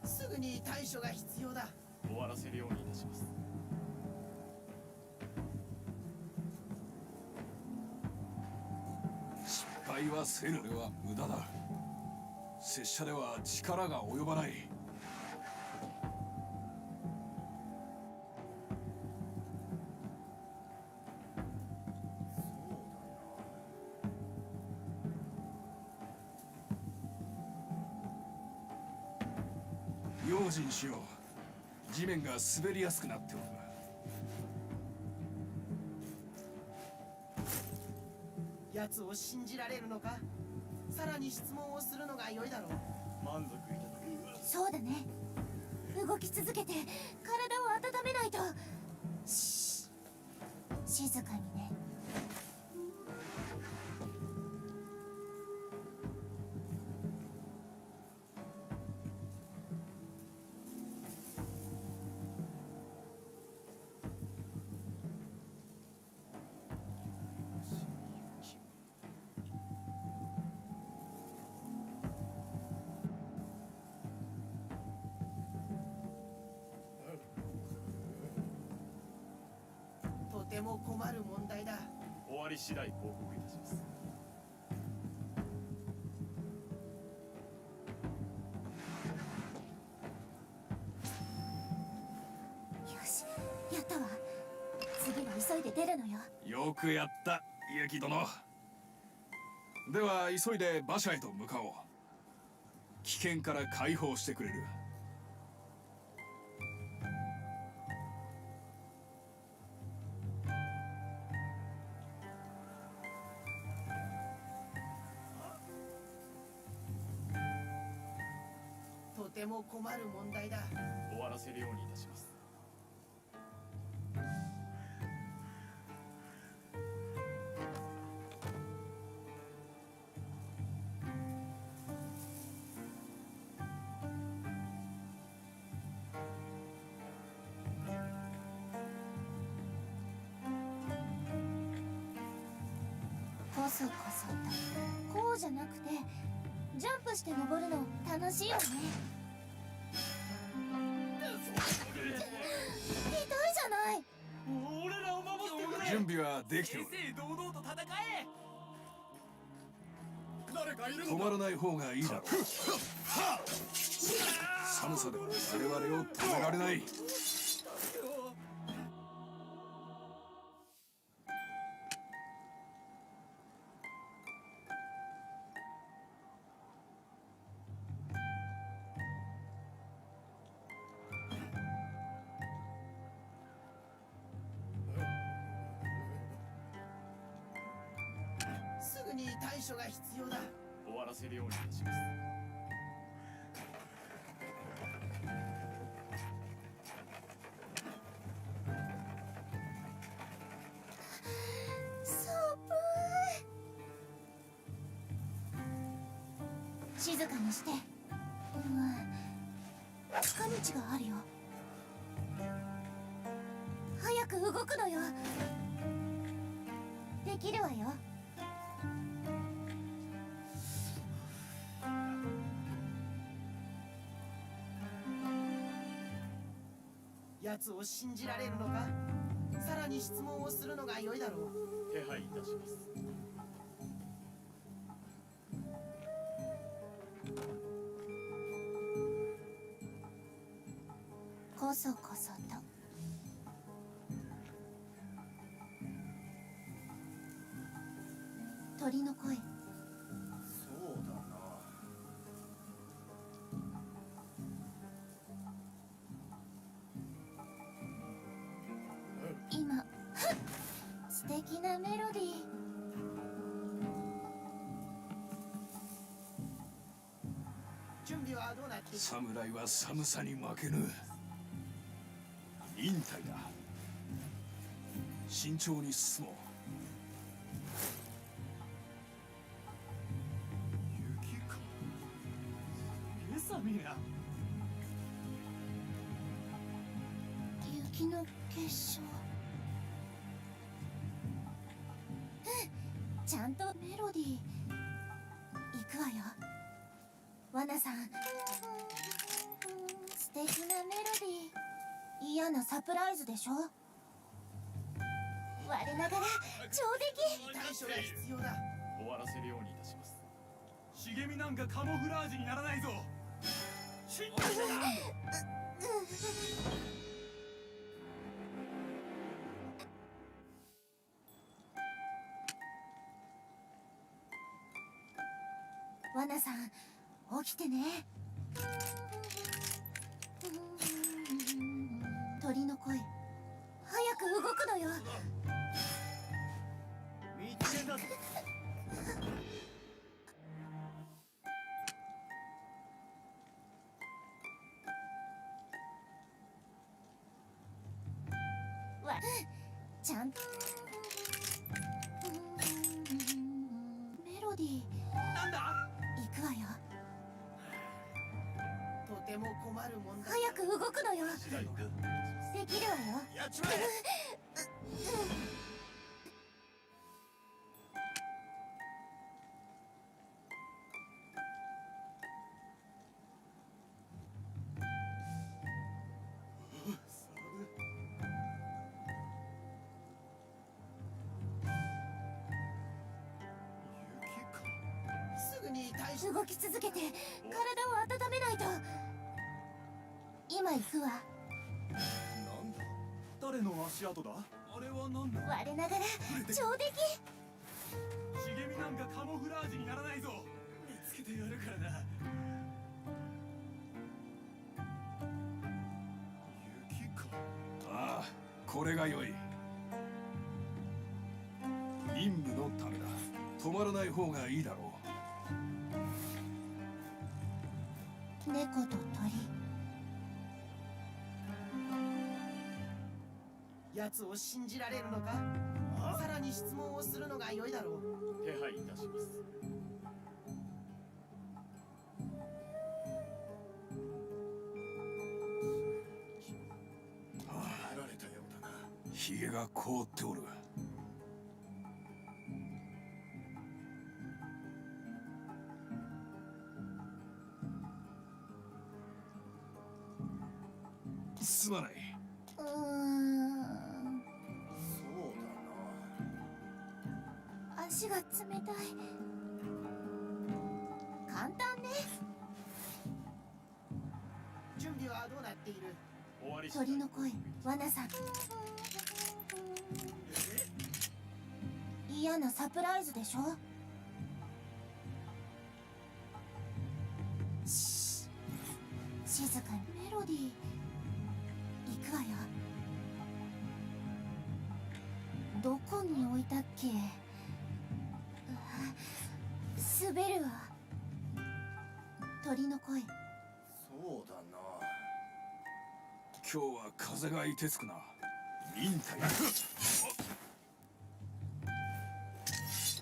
すぐに対処が必要だ。終わらせるようにいたします。失敗はせぬ。これは無駄だ。拙者では力が及ばない。用心しよう。地面が滑りやすくなっておる。奴を信じられるのか？さらに質問をするのが良いだろう。満足いただける。そうだね。動き続けて体を温めないと。し静かにね。とても困る問題だ。終わり次第報告いたします。よし、やったわ。次は急いで出るのよ。よくやった雪殿。では急いで馬車へと向かおう。危険から解放してくれる。とても困る問題だ。終わらせるようにいたします。こそこそとこうじゃなくてジャンプして登るの楽しいよね。ひどいじゃない。俺らを守ってくれ。準備はできておる。正々堂々と戦え。誰かいる止まらない方がいいだろう。寒さでは我々を止められない。すぐに対処が必要だ。終わらせるようにいたします。静かにして。近道があるよ。早く動くのよ。できるわよ。奴を信じられるのか。さらに質問をするのが良いだろう。手配いたします。こそこそと。鳥の声。そうだな。今素敵なメロディー。準備はどうなっている。侍は寒さに負けぬ。忍耐だ。慎重に進もう。雪か。ゲサミラ。雪の結晶。ちゃんとメロディー。行くわよ。ワナさん。素敵なメロディー。嫌なサプライズでしょ。我ながら上出来。対処が必要だ。終わらせるようにいたします。茂みなんかカモフラージュにならないぞ。信じ者だ。ワナさん起きてね。鳥の声。早く動くのよ。見つけたぞ。ちゃんとメロディー。なんだ。行くわよ。とても困るもんだ。早く動くのよ。できるわよ。やっちまえ。すぐに対処。動き続けて体を温めないと。今行くわ。なんだ。誰の足跡だ。あれはなんだ。我ながら上出来。茂みなんかカモフラージュにならないぞ。見つけてやるからな。雪か。ああ、これが良い。任務のためだ。止まらない方がいいだろ猫と鳥。奴を信じられるのか。さらに質問をするのが良いだろう。手配いたします。ひげが凍っておる。すまない。そうだな。足が冷たい。簡単ね。準備はどうなっている？終わり鳥の声、罠さん。嫌なサプライズでしょ。静かに。メロディー行くわよ。どこに置いたっけ。滑るわ。鳥の声。そうだな。今日は風がいてつくな。忍耐。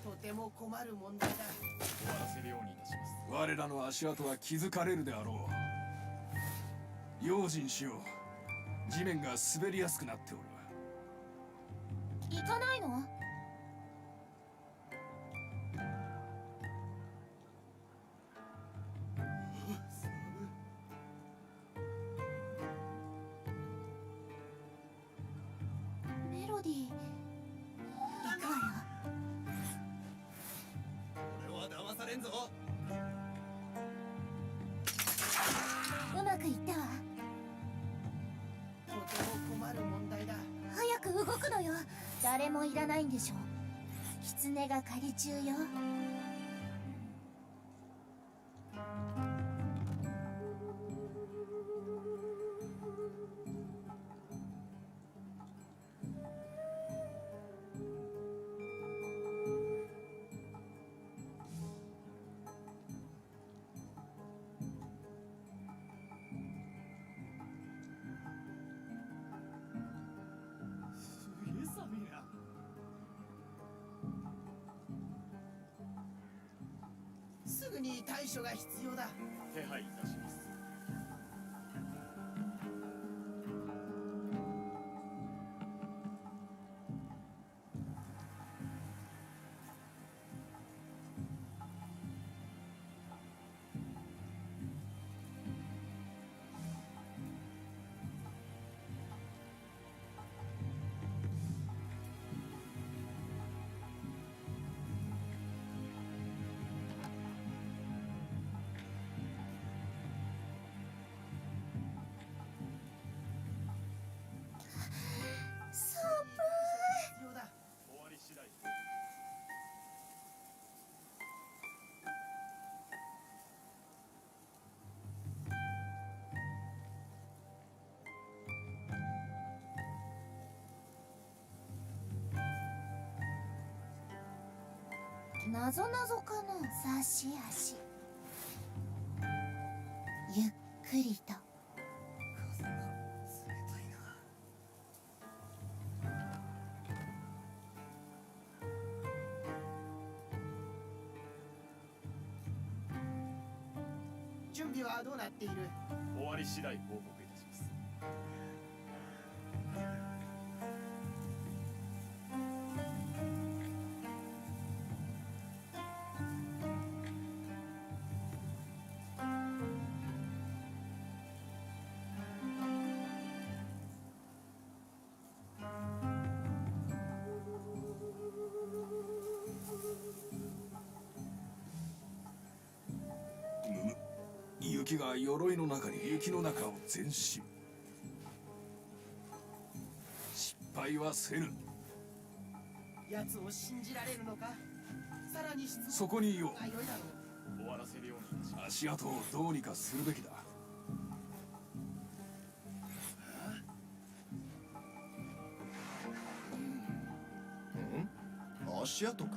とても困る問題だ。終わらせるようにいたします。我らの足跡は気づかれるであろう。用心しよう。地面が滑りやすくなっておる。行かないの？メロディー行くわよ。俺は騙されんぞ。うまくいったわ。とても困る問題だ。早く動くのよ。誰もいらないんでしょ。狐が狩り中よ。すげえ寒いな。すぐに対処が必要だ。手配いたします。寒必要だ。終わり次第。い。なぞなぞかの差し足。ゆっくりと。風が冷たいな。準備はどうなっている？終わり次第報告いたします。雪が鎧の中に。雪の中を前進。失敗はせぬ。奴を信じられるのか？さらに質問そこにいよが良いだろう。終わらせるようにいたします。足跡をどうにかするべきだ。足跡か。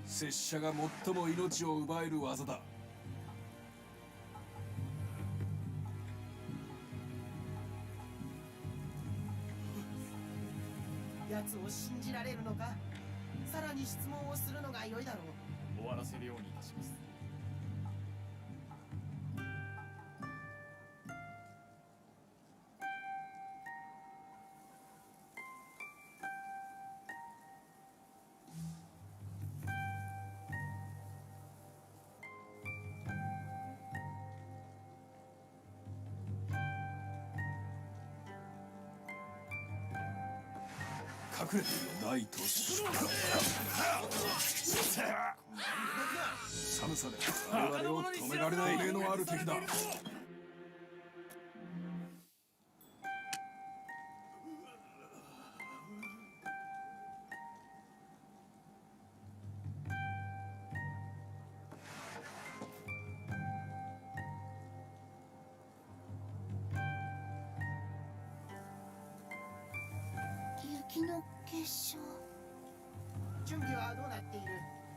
拙者が最も命を奪える技だ。奴を信じられるのか？さらに質問をするのが良いだろう。終わらせるようにいたします。隠れているライト寒さで我々を止められない霊のある敵だ。雪の結晶。準備はどうなっている？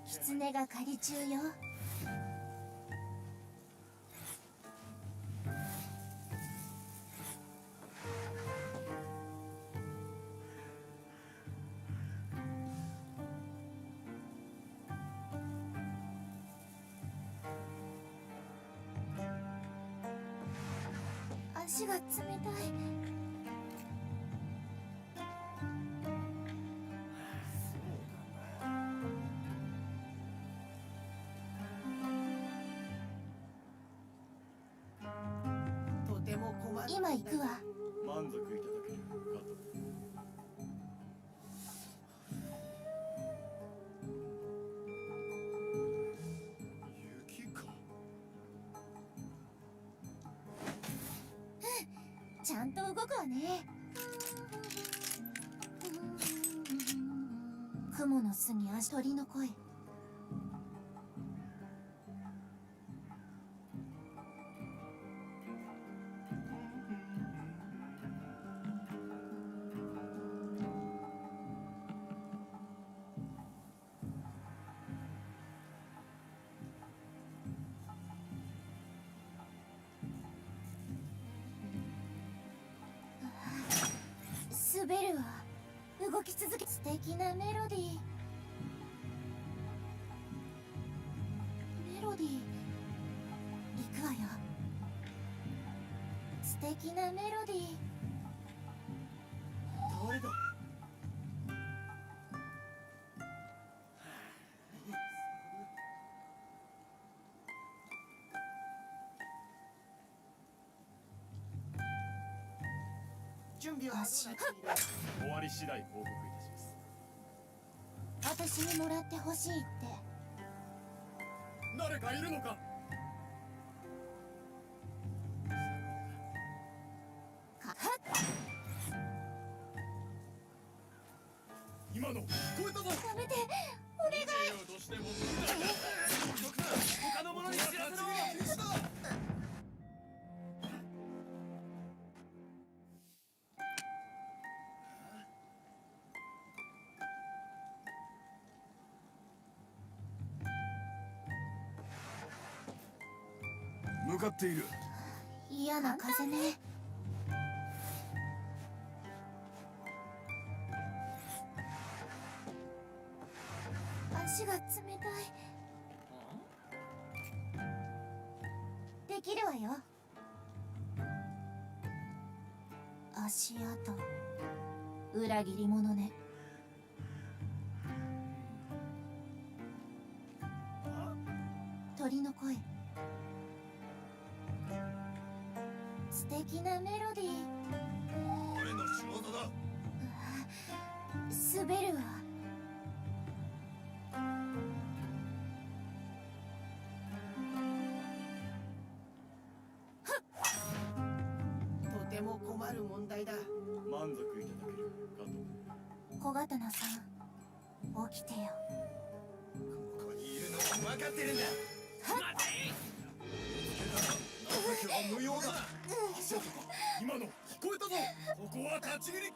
狐が狩り中よ。足が冷たい。とても困る。今行くわ。満足いただけるかと。雪か。ちゃんと動くわね。雲の巣に足鳥の声。滑るわ。動き続け。素敵なメロディー。メロディー。行くわよ。素敵なメロディー。誰だ？準備はどうなっている？終わり次第報告いたします。私にもらってほしいって。誰かいるのか。今の聞こえたぞ。やめて、お願い。としても他の者に知らせろ。向かっている。嫌な風ね。足が冷たい。できるわよ。足跡。裏切り者ね。鳥の声。素敵なメロディー。俺の仕事だ。滑るわ。とても困る問題だ。満足いただけるかと。小刀さん、起きてよ。ここにいるのは分かってるんだ。情けは無用だ。今の聞こえたぞ。ここは立ち切り。